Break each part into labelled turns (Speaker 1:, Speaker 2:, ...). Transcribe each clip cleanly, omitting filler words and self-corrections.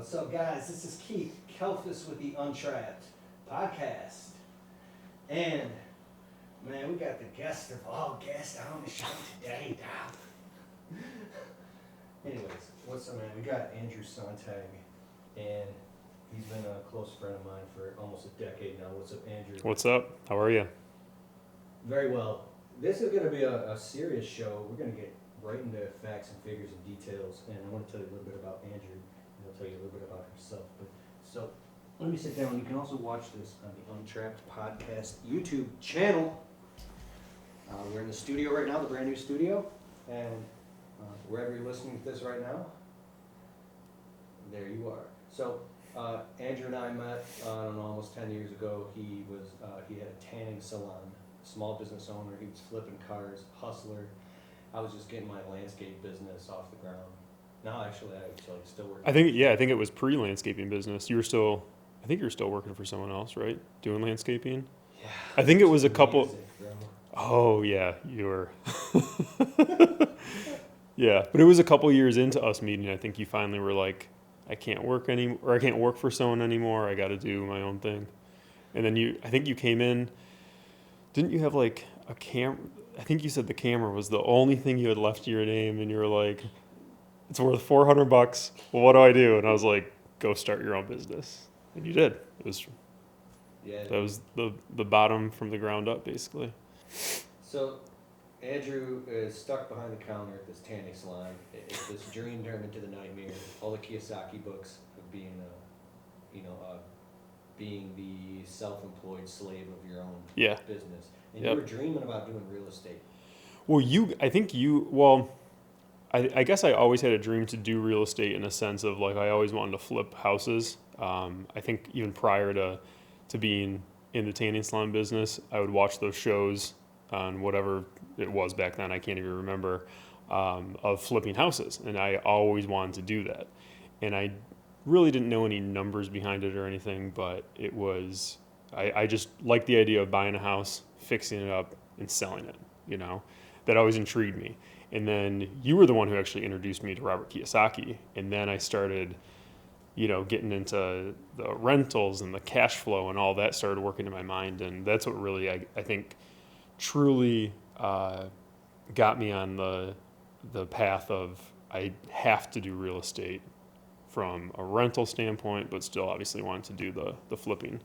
Speaker 1: What's up, guys? This is Keith Kelfis with the Untrapped podcast. And, man, we got the guest of all guests on the show today, Doc. Anyways, what's up, man? We got Andrew Sontag, and he's been a close friend of mine for almost a decade now. What's up, Andrew?
Speaker 2: What's up? How are you?
Speaker 1: Very well. This is going to be a serious show. We're going to get right into facts and figures and details, and I want to tell you a little bit about Andrew, and I'll tell you a little bit about herself. So let me sit down. You can also watch this on the Untrapped Podcast YouTube channel. We're in the studio right now, the brand new studio, and wherever you're listening to this right now, there you are. So Andrew and I met, I don't know, almost 10 years ago. He had a tanning salon, small business owner. He was flipping cars, hustler. I was just getting my landscape business off the ground. Now, actually, I still working.
Speaker 2: I think it was pre-landscaping business. I think you were still working for someone else, right? Doing landscaping.
Speaker 1: Yeah.
Speaker 2: I think it was a couple.
Speaker 1: Music, bro.
Speaker 2: Oh yeah, you were. Yeah, but it was a couple years into us meeting. I think you finally were like, I can't work or I can't work for someone anymore. I got to do my own thing. And then I think you came in. Didn't you have like a camera? I think you said the camera was the only thing you had left to your name, and you were like, it's worth $400. Well, what do I do? And I was like, go start your own business. And you did. That was the bottom from the ground up, basically.
Speaker 1: So, Andrew is stuck behind the counter at this tanning salon. This dream turned into the nightmare. All the Kiyosaki books of being being the self-employed slave of your own business. And you were dreaming about doing real estate.
Speaker 2: Well, I guess I always had a dream to do real estate in a sense of like I always wanted to flip houses. I think even prior to being in the tanning salon business, I would watch those shows on whatever it was back then, I can't even remember, of flipping houses. And I always wanted to do that. And I really didn't know any numbers behind it or anything, but it was, I just liked the idea of buying a house, fixing it up, and selling it, That always intrigued me. And then you were the one who actually introduced me to Robert Kiyosaki. And then I started, getting into the rentals and the cash flow and all that started working in my mind. And that's what really, I think, truly got me on the path of I have to do real estate from a rental standpoint, but still obviously wanted to do the flipping.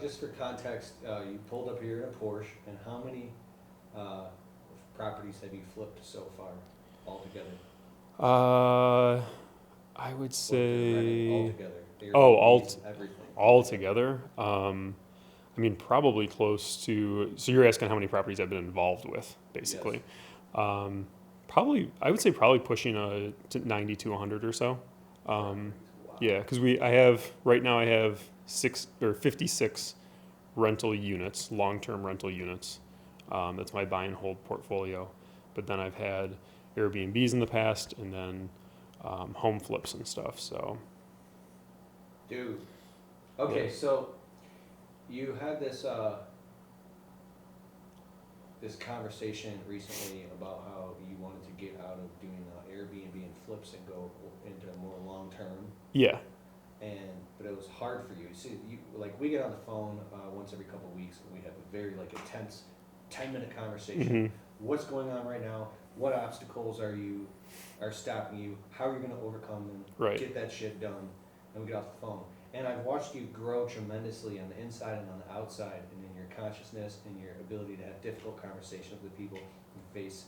Speaker 1: Just for context, you pulled up here in a Porsche, and how many properties have you flipped so far altogether?
Speaker 2: I would say
Speaker 1: Everything.
Speaker 2: Altogether. Probably close to. So you're asking how many properties I've been involved with, basically. Yes. I would say probably pushing 90 to 100 or so.
Speaker 1: Wow.
Speaker 2: Yeah, because right now I have 56 rental units, long-term rental units. That's my buy and hold portfolio. But then I've had Airbnbs in the past, and then home flips and stuff. So.
Speaker 1: Dude. Okay, so you had this conversation recently about how you wanted to get out of doing Airbnb and flips and go into more long-term.
Speaker 2: Yeah.
Speaker 1: But it was hard for you. See, we get on the phone once every couple of weeks, and we have a very intense 10-minute conversation.
Speaker 2: Mm-hmm.
Speaker 1: What's going on right now? What obstacles are stopping you? How are you going to overcome them?
Speaker 2: Right.
Speaker 1: Get that shit done, and we get off the phone. And I've watched you grow tremendously on the inside and on the outside, and in your consciousness and your ability to have difficult conversations with people and face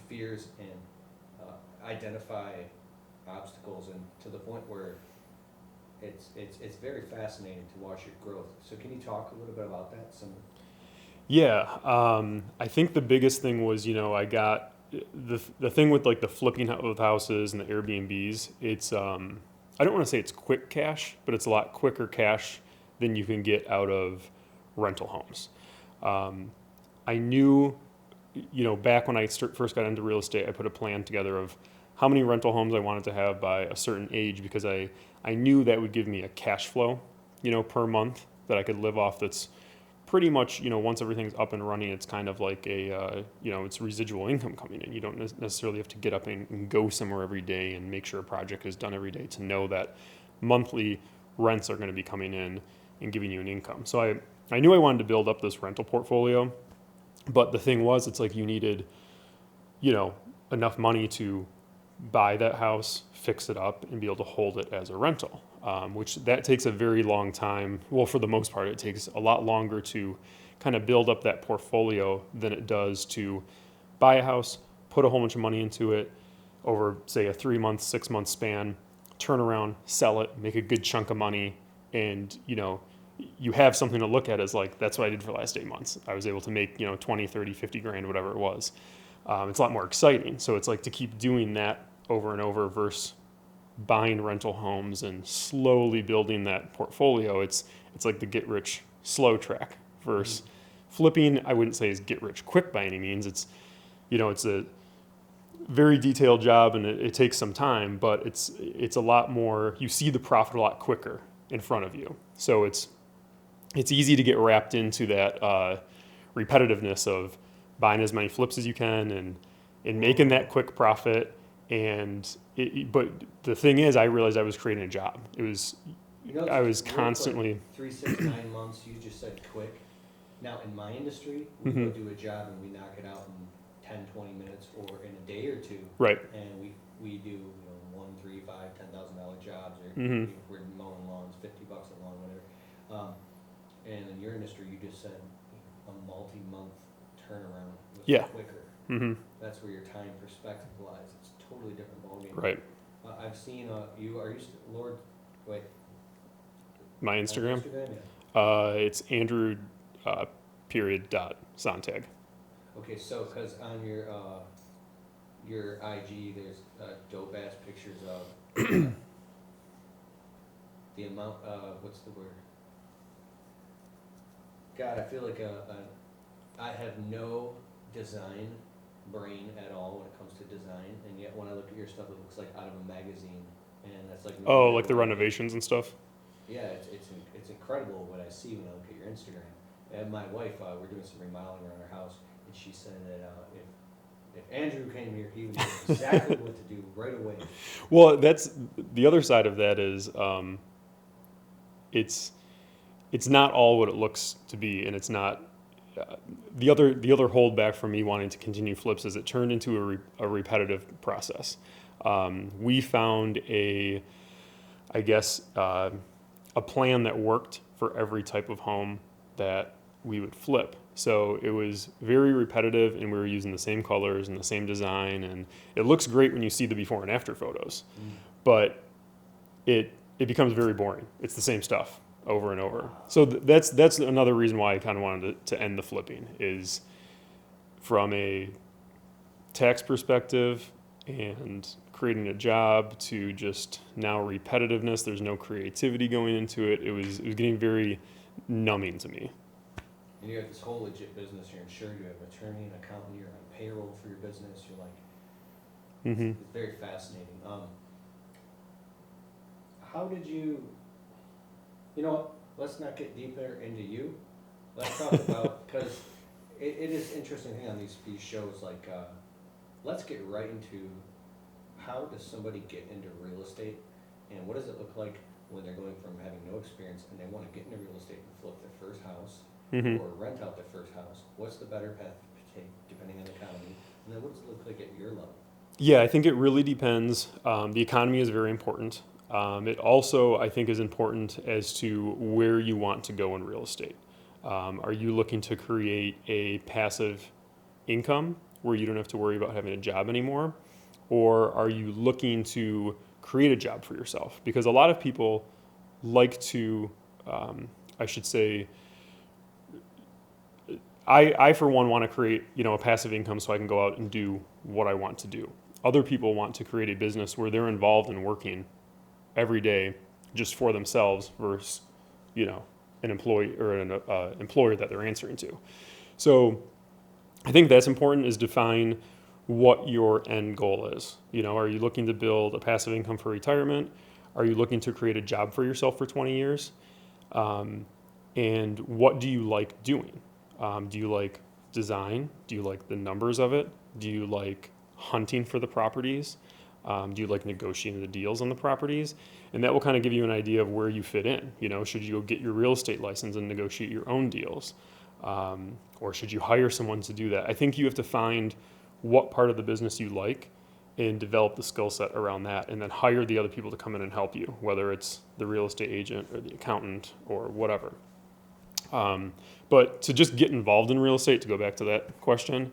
Speaker 1: fears and identify obstacles, and to the point where it's very fascinating to watch your growth. So can you talk a little bit about that?
Speaker 2: Yeah, I think the biggest thing was, I got the thing with the flipping of houses and the Airbnbs. It's I don't want to say it's quick cash, but it's a lot quicker cash than you can get out of rental homes. I knew, back when I first got into real estate, I put a plan together of how many rental homes I wanted to have by a certain age, because I knew that would give me a cash flow, per month that I could live off that's pretty much, once everything's up and running, it's kind of like it's residual income coming in. You don't necessarily have to get up and go somewhere every day and make sure a project is done every day to know that monthly rents are going to be coming in and giving you an income. So I knew I wanted to build up this rental portfolio, but the thing was, it's like you needed, enough money to buy that house, fix it up, and be able to hold it as a rental, which that takes a very long time. Well, for the most part, it takes a lot longer to kind of build up that portfolio than it does to buy a house, put a whole bunch of money into it over, say, a 3-month, 6-month span, turn around, sell it, make a good chunk of money, and, you have something to look at as like, that's what I did for the last 8 months. I was able to make, 20, 30, 50 grand, whatever it was. It's a lot more exciting. So it's like to keep doing that over and over versus buying rental homes and slowly building that portfolio. It's like the get rich slow track versus flipping. I wouldn't say is get rich quick by any means. It's a very detailed job and it takes some time, but it's a lot more, you see the profit a lot quicker in front of you. So it's easy to get wrapped into that repetitiveness of buying as many flips as you can and making that quick profit. But the thing is, I realized I was creating a job. I was constantly
Speaker 1: 3, 6, 9 months. You just said quick. Now in my industry, we go do a job and we knock it out in 10, 20 minutes or in a day or two.
Speaker 2: Right.
Speaker 1: And we do $1, $3, $5, $10,000 jobs, or
Speaker 2: Mhm.
Speaker 1: if we're mowing lawns, $50 a lawn, whatever. And in your industry, you just said a multi-month turnaround was
Speaker 2: Yeah.
Speaker 1: quicker.
Speaker 2: Mhm.
Speaker 1: That's where your time perspective lies. It's a totally different ballgame.
Speaker 2: Right.
Speaker 1: I've seen Lord, wait.
Speaker 2: My Instagram.
Speaker 1: Yeah.
Speaker 2: It's Andrew period dot Sontag.
Speaker 1: Okay, so because on your IG, there's dope ass pictures of the amount. What's the word? God, I feel like I have no design brain at all when it comes to design, and yet when I look at your stuff, it looks like out of a magazine, and that's like.
Speaker 2: Oh, like the renovations and stuff.
Speaker 1: Yeah, it's incredible what I see when I look at your Instagram. And my wife, we're doing some remodeling around our house, and she said that if Andrew came here, he would know exactly what to do right away.
Speaker 2: Well, that's the other side of that is it's not all what it looks to be, and it's not. The other holdback for me wanting to continue flips is it turned into a repetitive process. We found a plan that worked for every type of home that we would flip. So it was very repetitive, and we were using the same colors and the same design, and it looks great when you see the before and after photos, but it becomes very boring. It's the same stuff over and over. So that's another reason why I kind of wanted to end the flipping, is from a tax perspective and creating a job to just now repetitiveness. There's no creativity going into it. It was getting very numbing to me.
Speaker 1: And you have this whole legit business. You're insured. You have an attorney, an accountant. You're on payroll for your business. You're like,
Speaker 2: Mm-hmm.
Speaker 1: it's very fascinating. How did you? You know what? Let's not get deeper into you. Let's talk about, because it is interesting thing on these shows. Like, let's get right into how does somebody get into real estate, and what does it look like when they're going from having no experience and they want to get into real estate and flip their first house,
Speaker 2: Mm-hmm.
Speaker 1: or rent out their first house. What's the better path to take depending on the economy, and then what does it look like at your level?
Speaker 2: Yeah, I think it really depends. The economy is very important. It also, I think, is important as to where you want to go in real estate. Are you looking to create a passive income where you don't have to worry about having a job anymore? Or are you looking to create a job for yourself? Because a lot of people like to, I should say, I for one want to create, a passive income so I can go out and do what I want to do. Other people want to create a business where they're involved in working every day just for themselves versus, an employee or an employer that they're answering to. So I think that's important, is define what your end goal is. Are you looking to build a passive income for retirement? Are you looking to create a job for yourself for 20 years? and what do you like doing? Do you like design? Do you like the numbers of it? Do you like hunting for the properties? Do you like negotiating the deals on the properties? And that will kind of give you an idea of where you fit in. You know, should you go get your real estate license and negotiate your own deals? Or should you hire someone to do that? I think you have to find what part of the business you like and develop the skill set around that, and then hire the other people to come in and help you, whether it's the real estate agent or the accountant or whatever. But to just get involved in real estate, to go back to that question,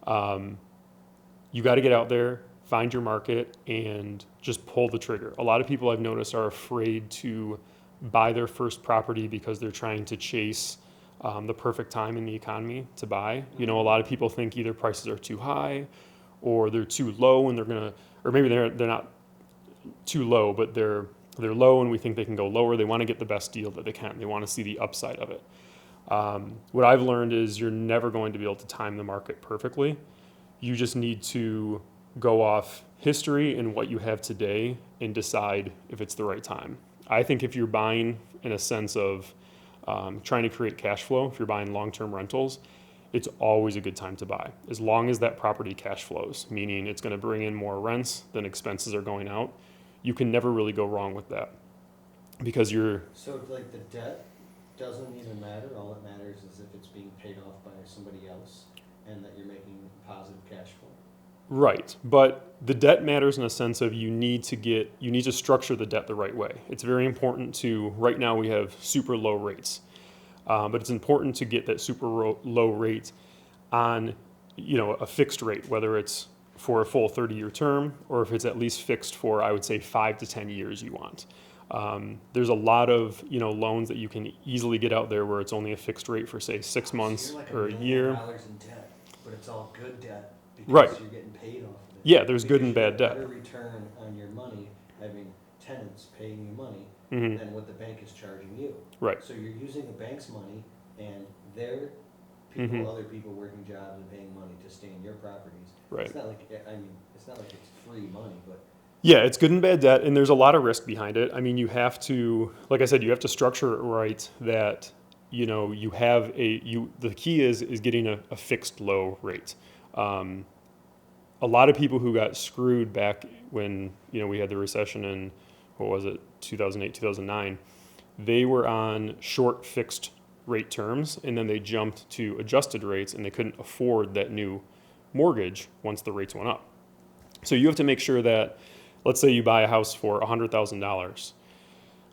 Speaker 2: you got to get out there, find your market, and just pull the trigger. A lot of people I've noticed are afraid to buy their first property because they're trying to chase the perfect time in the economy to buy. You know, a lot of people think either prices are too high or they're too low and they're gonna, or maybe they're not too low, but they're low and we think they can go lower. They want to get the best deal that they can. They want to see the upside of it. What I've learned is you're never going to be able to time the market perfectly. You just need to go off history and what you have today and decide if it's the right time. I think if you're buying in a sense of trying to create cash flow, if you're buying long-term rentals, it's always a good time to buy, as long as that property cash flows, meaning it's going to bring in more rents than expenses are going out. You can never really go wrong with that because you're...
Speaker 1: So like the debt doesn't even matter, all that matters is if it's being paid off by somebody else and that you're making positive cash flow?
Speaker 2: Right, but the debt matters in a sense of you need to structure the debt the right way. It's very important to, right now we have super low rates, but it's important to get that super low rate on, you know, a fixed rate, whether it's for a full 30-year term or if it's at least fixed for, I would say, 5 to 10 years you want. There's a lot of, you know, loans that you can easily get out there where it's only a fixed rate for, say, 6 months or a year.
Speaker 1: So you're like $1 million in debt, but it's all good debt because
Speaker 2: Right.
Speaker 1: you're getting paid off of it.
Speaker 2: Yeah, there's good
Speaker 1: Because
Speaker 2: and bad
Speaker 1: you
Speaker 2: debt.
Speaker 1: get a better return on your money having tenants paying you money
Speaker 2: Mhm.
Speaker 1: than what the bank is charging you.
Speaker 2: Right.
Speaker 1: So you're using the bank's money and their people,
Speaker 2: Mhm.
Speaker 1: other people working jobs and paying money to stay in your properties.
Speaker 2: Right.
Speaker 1: It's not like, I mean, it's not like it's free money, but
Speaker 2: Yeah, it's good and bad debt, and there's a lot of risk behind it. I mean, you have to, like I said, you have to structure it right that, you know, you have the key is getting a fixed low rate. A lot of people who got screwed back when, you know, we had the recession in, what was it, 2008, 2009, they were on short fixed rate terms, and then they jumped to adjusted rates, and they couldn't afford that new mortgage once the rates went up. So you have to make sure that, let's say you buy a house for $100,000.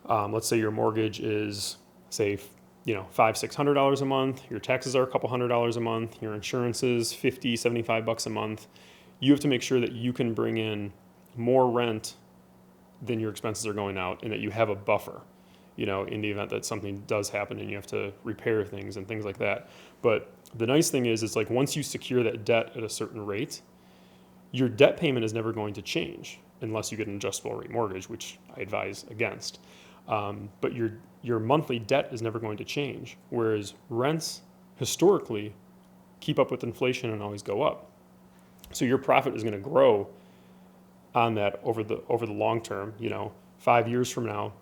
Speaker 2: Let's say your mortgage is, say, you know, $500-600 a month. Your taxes are a couple $100 a month. Your insurance is $50-75 a month. You have to make sure that you can bring in more rent than your expenses are going out, and that you have a buffer, you know, in the event that something does happen and you have to repair things and things like that. But the nice thing is, it's like once you secure that debt at a certain rate, your debt payment is never going to change unless you get an adjustable rate mortgage, which I advise against. But your monthly debt is never going to change, whereas rents historically keep up with inflation and always go up. So your profit is going to grow on that over the long term. You know, 5 years from now,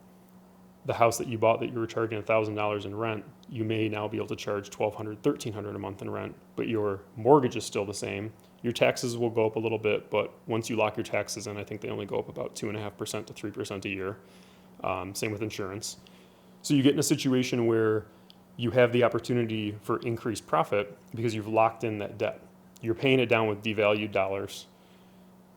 Speaker 2: the house that you bought that you were charging $1,000 in rent, you may now be able to charge $1,200, $1,300 a month in rent, but your mortgage is still the same. Your taxes will go up a little bit, but once you lock your taxes in, I think they only go up about 2.5% to 3% a year. Same with insurance. So you get in a situation where you have the opportunity for increased profit because you've locked in that debt. You're paying it down with devalued dollars.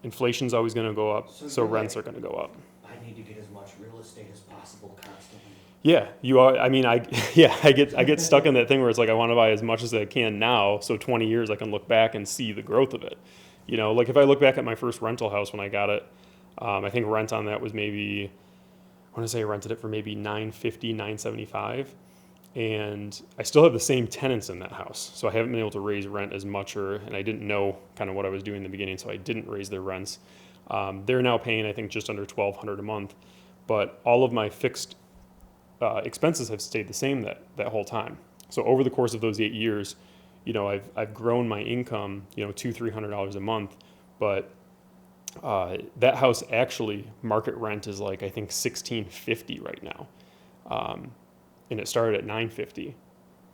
Speaker 2: Inflation's always going to go up, so
Speaker 1: you're
Speaker 2: rents
Speaker 1: like,
Speaker 2: are going to go up.
Speaker 1: I need to get as much real estate as possible constantly.
Speaker 2: Yeah, you are. I mean, I get stuck in that thing where it's like I want to buy as much as I can now, so 20 years I can look back and see the growth of it. You know, like if I look back at my first rental house when I got it, I think rent on that was maybe, I want to say I rented it for maybe $950, $975, and I still have the same tenants in that house, so I haven't been able to raise rent as much, and I didn't know kind of what I was doing in the beginning, so I didn't raise their rents. They're now paying, I think, just under $1,200 a month, but all of my fixed expenses have stayed the same that whole time. So over the course of those 8 years, you know, I've grown my income, you know, $200-300 a month, but that house actually market rent is like I think $1,650 right now, and it started at $950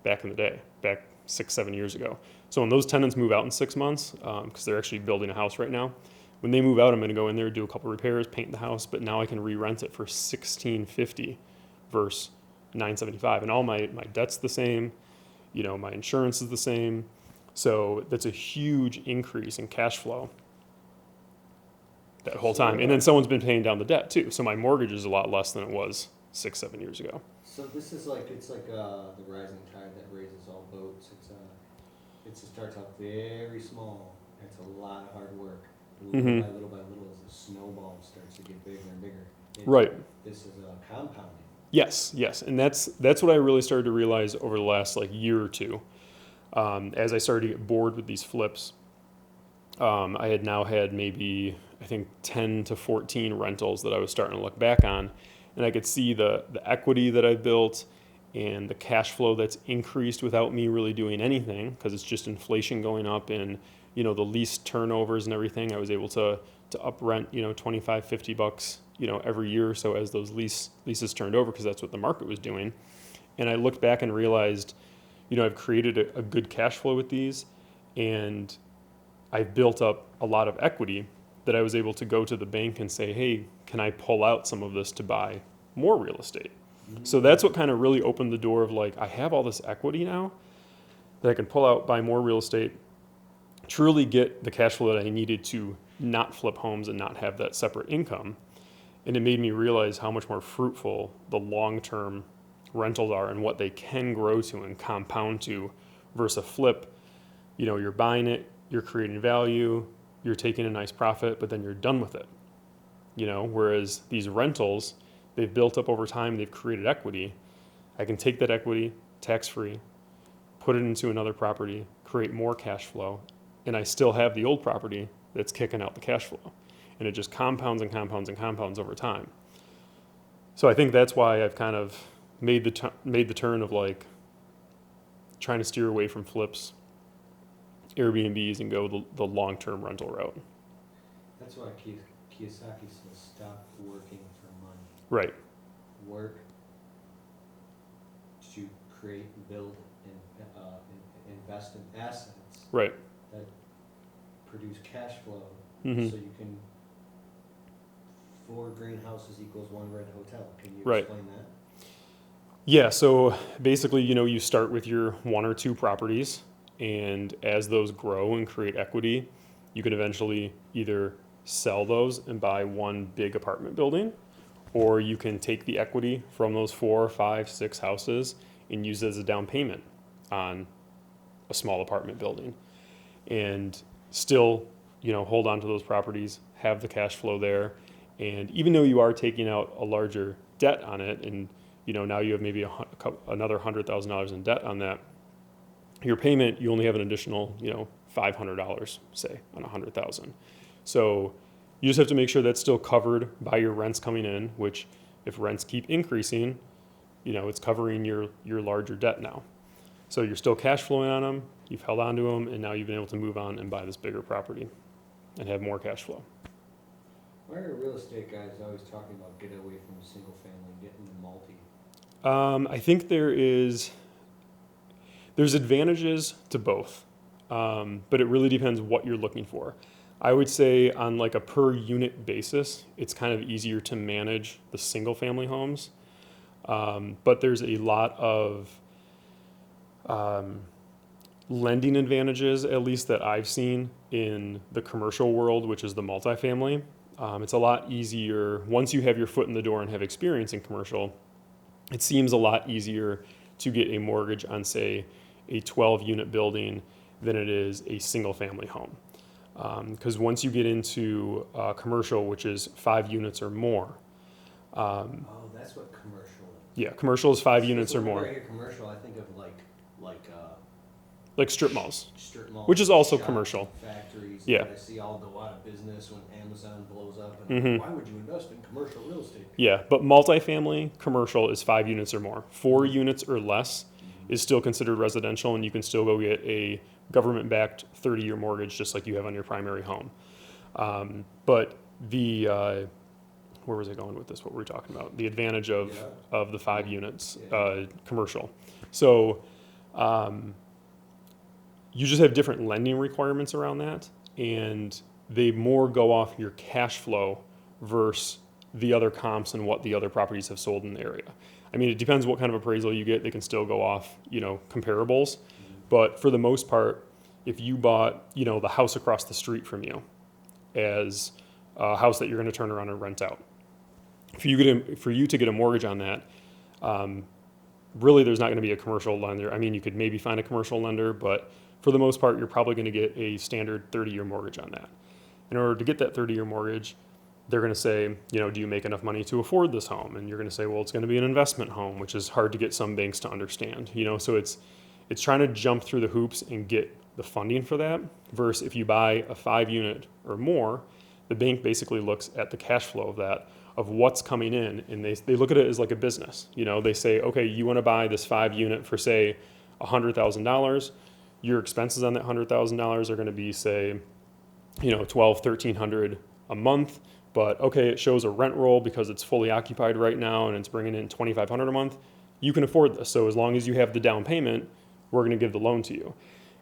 Speaker 2: back in the day, back 6-7 years ago. So when those tenants move out in 6 months, because they're actually building a house right now, when they move out, I'm going to go in there, do a couple repairs, paint the house, but now I can re-rent it for $1,650 versus $975, and all my debt's the same, my insurance is the same, so that's a huge increase in cash flow that whole time. And then someone's been paying down the debt too, so my mortgage is a lot less than it was 6-7 years ago.
Speaker 1: So this is like, it's like the rising tide that raises all boats. It starts out very small. It's a lot of hard work. Little by little, as the snowball starts to get bigger and bigger.
Speaker 2: Right.
Speaker 1: This is compounding.
Speaker 2: Yes, and that's what I really started to realize over the last year or two. As I started to get bored with these flips, I had now had maybe, I think, 10 to 14 rentals that I was starting to look back on, and I could see the equity that I built and the cash flow that's increased without me really doing anything, because it's just inflation going up and the lease turnovers and everything. I was able to up rent $25, $50 every year or so as those leases turned over, because that's what the market was doing. And I looked back and realized I've created a good cash flow with these, and I've built up a lot of equity that I was able to go to the bank and say, hey, can I pull out some of this to buy more real estate? So that's what kind of really opened the door of I have all this equity now that I can pull out, buy more real estate, truly get the cash flow that I needed to not flip homes and not have that separate income. And it made me realize how much more fruitful the long-term rentals are and what they can grow to and compound to versus a flip. You're buying it, you're creating value, you're taking a nice profit, but then you're done with it. Whereas these rentals, they've built up over time, they've created equity. I can take that equity tax-free, put it into another property, create more cash flow, and I still have the old property that's kicking out the cash flow. And it just compounds and compounds and compounds over time. So I think that's why I've kind of made the turn of trying to steer away from flips, Airbnbs, and go the long-term rental route.
Speaker 1: That's why Kiyosaki says stop working for money.
Speaker 2: Right.
Speaker 1: Work to create, build, and invest in assets.
Speaker 2: Right.
Speaker 1: That produce cash flow,
Speaker 2: Mm-hmm.
Speaker 1: so you can 4 greenhouses equals 1 red hotel. Can you
Speaker 2: Right.
Speaker 1: explain that?
Speaker 2: Yeah, so basically, you start with your 1 or 2 properties, and as those grow and create equity, you can eventually either sell those and buy 1 big apartment building, or you can take the equity from those 4, 5, 6 houses and use it as a down payment on a small apartment building, and still, hold on to those properties, have the cash flow there, and even though you are taking out a larger debt on it, and now you have maybe another $100,000 in debt on that, your payment, you only have an additional $500, say, on $100,000. So you just have to make sure that's still covered by your rents coming in, which if rents keep increasing, it's covering your larger debt now. So you're still cash flowing on them, you've held on to them, and now you've been able to move on and buy this bigger property and have more cash flow.
Speaker 1: Why are real estate guys always talking about get away from a single family, get into multi?
Speaker 2: I think there's advantages to both, but it really depends what you're looking for. I would say on a per unit basis, it's kind of easier to manage the single family homes, but there's a lot of lending advantages, at least that I've seen in the commercial world, which is the multifamily. It's a lot easier once you have your foot in the door and have experience in commercial. It seems a lot easier to get a mortgage on, say, a 12-unit building than it is a single-family home. Because once you get into commercial, which is 5 units or more.
Speaker 1: Oh, that's what commercial is.
Speaker 2: Yeah, commercial is 5 units or
Speaker 1: Whenever
Speaker 2: more.
Speaker 1: I hear commercial, I think of
Speaker 2: Like strip malls,
Speaker 1: strip malls,
Speaker 2: which is also
Speaker 1: shops,
Speaker 2: commercial.
Speaker 1: factories.
Speaker 2: Yeah.
Speaker 1: I see all go out of business when Amazon blows up. And
Speaker 2: Mhm.
Speaker 1: why would you invest in commercial real estate?
Speaker 2: Yeah, but multifamily commercial is 5 units or more. 4 units or less is still considered residential, and you can still go get a government-backed 30-year mortgage just like you have on your primary home. But where was I going with this? What were we talking about? The advantage of
Speaker 1: Yeah.
Speaker 2: of the 5 units
Speaker 1: Yeah.
Speaker 2: commercial. So you just have different lending requirements around that, and they more go off your cash flow versus the other comps and what the other properties have sold in the area. I mean, it depends what kind of appraisal you get. They can still go off, comparables, but for the most part, if you bought, the house across the street from you as a house that you're going to turn around and rent out, for you to get a mortgage on that, really there's not going to be a commercial lender. I mean, you could maybe find a commercial lender, but for the most part, you're probably going to get a standard 30-year mortgage on that. In order to get that 30-year mortgage, they're going to say, do you make enough money to afford this home? And you're going to say, well, it's going to be an investment home, which is hard to get some banks to understand. So it's trying to jump through the hoops and get the funding for that. Versus if you buy a 5-unit or more, the bank basically looks at the cash flow of that, of what's coming in, and they look at it as like a business. They say, okay, you want to buy this 5-unit for say $100,000. Your expenses on that $100,000 are going to be say, $1,200-$1,300 a month. But okay, it shows a rent roll because it's fully occupied right now and it's bringing in $2,500 a month. You can afford this. So as long as you have the down payment, we're going to give the loan to you.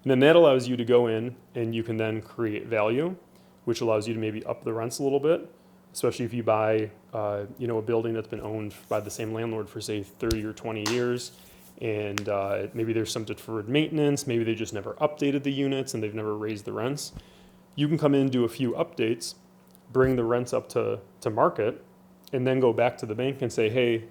Speaker 2: And then that allows you to go in and you can then create value, which allows you to maybe up the rents a little bit, especially if you buy, a building that's been owned by the same landlord for say 30 or 20 years. And maybe there's some deferred maintenance. Maybe they just never updated the units and they've never raised the rents. You can come in, do a few updates, bring the rents up to market, and then go back to the bank and say, hey,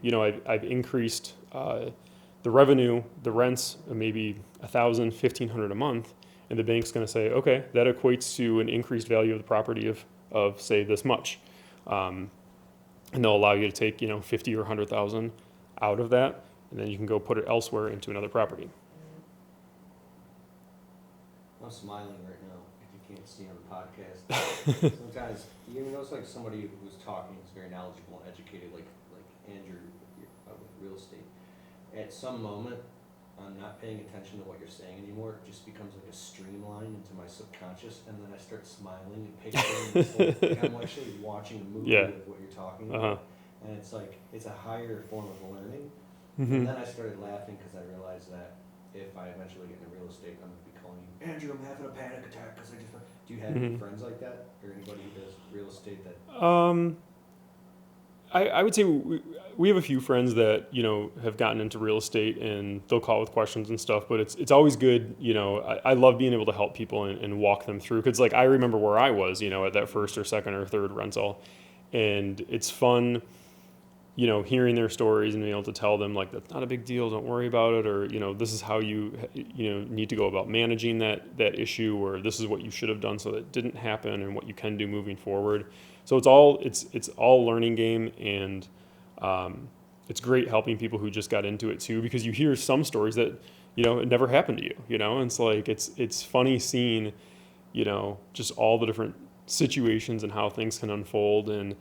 Speaker 2: I've increased the revenue, the rents, maybe $1,000, $1,500 a month, and the bank's going to say, okay, that equates to an increased value of the property of say this much, and they'll allow you to take 50 or 100,000 out of that, and then you can go put it elsewhere into another property.
Speaker 1: I'm smiling right now, if you can't see on the podcast. Sometimes, you notice like somebody who's talking is very knowledgeable and educated, like Andrew with real estate. At some moment, I'm not paying attention to what you're saying anymore. It just becomes like a streamline into my subconscious, and then I start smiling and picturing this like I'm actually watching a movie
Speaker 2: Yeah.
Speaker 1: of what you're talking about. And it's like, it's a higher form of learning. And then I started laughing because I realized that if I eventually get into real estate, I'm going to be calling you, Andrew, I'm having a panic attack because I just... Do you have any friends like that? Or anybody who does real estate that...
Speaker 2: I would say we have a few friends that, have gotten into real estate and they'll call with questions and stuff, but it's always good, I love being able to help people and walk them through. Cause like I remember where I was, at that first or second or third rental, and it's fun, hearing their stories and being able to tell them like, that's not a big deal, don't worry about it. Or, this is how you need to go about managing that issue, or this is what you should have done so that it didn't happen and what you can do moving forward. So it's all learning game, and it's great helping people who just got into it too, because you hear some stories that, it never happened to you, and it's like, it's funny seeing, just all the different situations and how things can unfold. And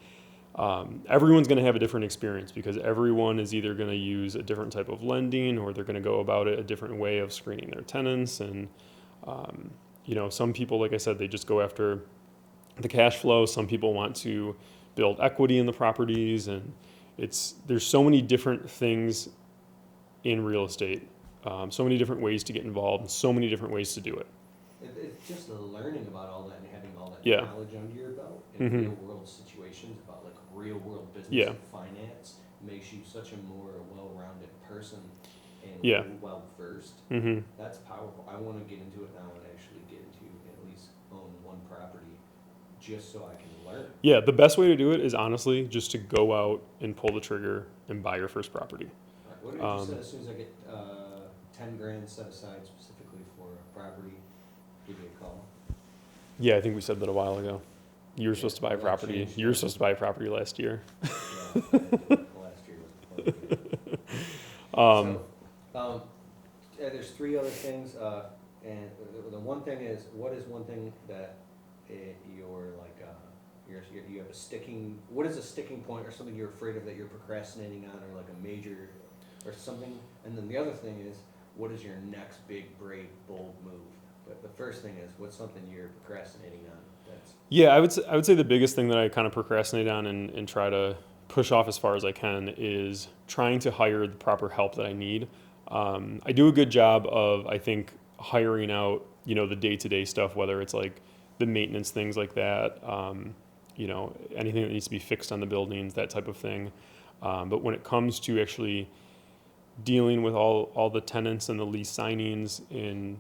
Speaker 2: everyone's going to have a different experience because everyone is either going to use a different type of lending or they're going to go about it a different way of screening their tenants. And, some people, like I said, they just go after the cash flow. Some people want to build equity in the properties, and there's so many different things in real estate, so many different ways to get involved, and so many different ways to do it.
Speaker 1: It's just the learning about all that and having all that
Speaker 2: Yeah.
Speaker 1: knowledge under your belt in real world situations about like real world business
Speaker 2: Yeah.
Speaker 1: and finance makes you such a more well-rounded person and
Speaker 2: Yeah.
Speaker 1: well versed.
Speaker 2: Mm-hmm.
Speaker 1: That's powerful. I want to get into it now and actually get into at least own one property just so I can learn.
Speaker 2: Yeah, the best way to do it is honestly just to go out and pull the trigger and buy your first property.
Speaker 1: All right, what did you say as soon as I get 10 grand set aside specifically for a property, give me a call?
Speaker 2: Yeah, I think we said that a while ago. You were supposed to buy a
Speaker 1: that
Speaker 2: property.
Speaker 1: changed,
Speaker 2: You were
Speaker 1: yeah.
Speaker 2: supposed to buy a property last year.
Speaker 1: Yeah, last year was the plan. There's 3 other things, and the one thing is, what is one thing that you're like, you have a sticking, what is a sticking point or something you're afraid of that you're procrastinating on, or like a major, or something? And then the other thing is, what is your next big, brave, bold move? But the first thing is, what's something you're procrastinating on that's
Speaker 2: Yeah, I would say the biggest thing that I kind of procrastinate on and try to push off as far as I can is trying to hire the proper help that I need. I do a good job of, I think, hiring out, the day-to-day stuff, whether it's like the maintenance things like that, anything that needs to be fixed on the buildings, that type of thing. But when it comes to actually dealing with all the tenants and the lease signings and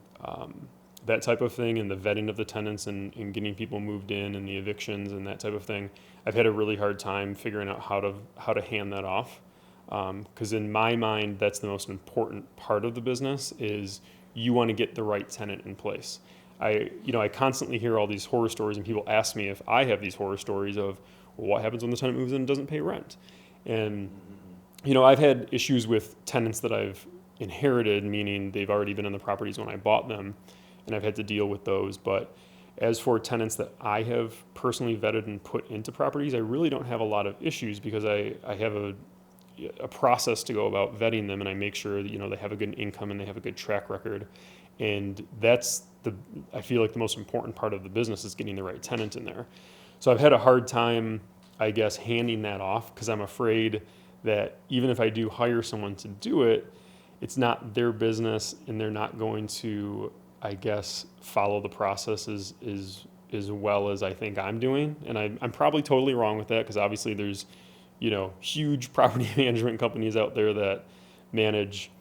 Speaker 2: that type of thing, and the vetting of the tenants and getting people moved in and the evictions and that type of thing, I've had a really hard time figuring out how to hand that off. Because in my mind, that's the most important part of the business is you want to get the right tenant in place. I constantly hear all these horror stories, and people ask me if I have these horror stories of, well, what happens when the tenant moves in and doesn't pay rent? And I've had issues with tenants that I've inherited, meaning they've already been in the properties when I bought them, and I've had to deal with those. But as for tenants that I have personally vetted and put into properties, I really don't have a lot of issues because I have a process to go about vetting them, and I make sure that they have a good income and they have a good track record. And that's I feel like the most important part of the business is getting the right tenant in there. So I've had a hard time, I guess, handing that off because I'm afraid that even if I do hire someone to do it, it's not their business and they're not going to, I guess, follow the process as well as I think I'm doing. And I'm probably totally wrong with that because obviously there's, huge property management companies out there that manage,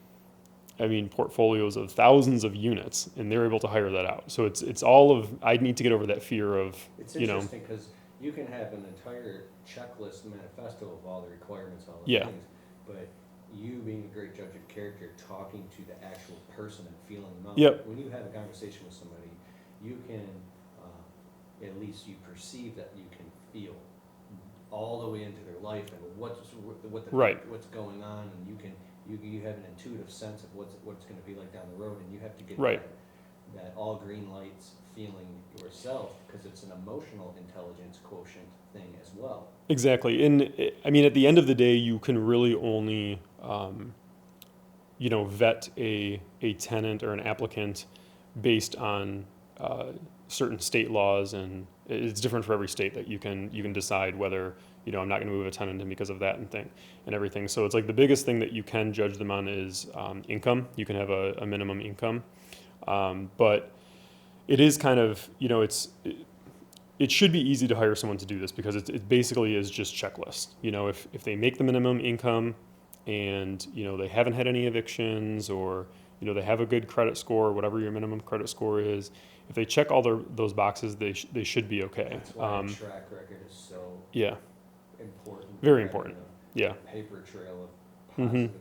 Speaker 2: portfolios of thousands of units, and they're able to hire that out. So it's all of, I need to get over that fear of,
Speaker 1: It's interesting because you can have an entire checklist manifesto of all the requirements, all the
Speaker 2: Yeah.
Speaker 1: things, but you being a great judge of character, talking to the actual person and feeling them out.
Speaker 2: Yep.
Speaker 1: When you have a conversation with somebody, you can, at least you perceive that you can feel all the way into their life and
Speaker 2: Right.
Speaker 1: what's going on, and you have an intuitive sense of what it's going to be like down the road, and you have to get
Speaker 2: Right.
Speaker 1: that all green lights feeling yourself because it's an emotional intelligence quotient thing as well.
Speaker 2: Exactly. And at the end of the day, you can really only, vet a tenant or an applicant based on certain state laws, and it's different for every state that you can decide whether I'm not going to move a tenant in because of that and everything. So it's like the biggest thing that you can judge them on is income. You can have a minimum income, but it is kind of it should be easy to hire someone to do this because it basically is just checklist. If they make the minimum income and they haven't had any evictions, or they have a good credit score, whatever your minimum credit score is, if they check all those boxes, they should be okay.
Speaker 1: That's why a track record is so
Speaker 2: Yeah,
Speaker 1: important.
Speaker 2: very
Speaker 1: Having
Speaker 2: important.
Speaker 1: a
Speaker 2: Yeah.
Speaker 1: paper trail of
Speaker 2: Mm-hmm.
Speaker 1: positive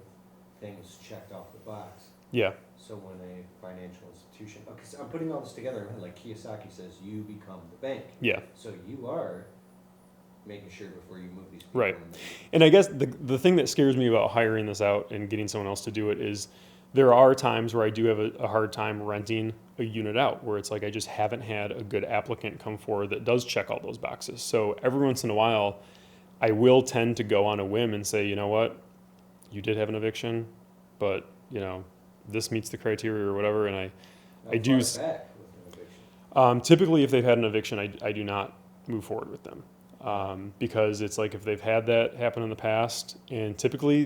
Speaker 1: things checked off the box.
Speaker 2: Yeah,
Speaker 1: So when a financial institution, because I'm putting all this together in my head, like Kiyosaki says, you become the bank.
Speaker 2: yeah.
Speaker 1: So you are making sure before you move these people.
Speaker 2: Right.
Speaker 1: in.
Speaker 2: And I guess the thing that scares me about hiring this out and getting someone else to do it is there are times where I do have a hard time renting a unit out, where it's like I just haven't had a good applicant come forward that does check all those boxes. So every once in a while, I will tend to go on a whim and say, you know what, you did have an eviction, but this meets the criteria or whatever, and
Speaker 1: Now,
Speaker 2: I do
Speaker 1: far back with an eviction.
Speaker 2: typically, if they've had an eviction, I do not move forward with them. Because it's like if they've had that happen in the past, and typically,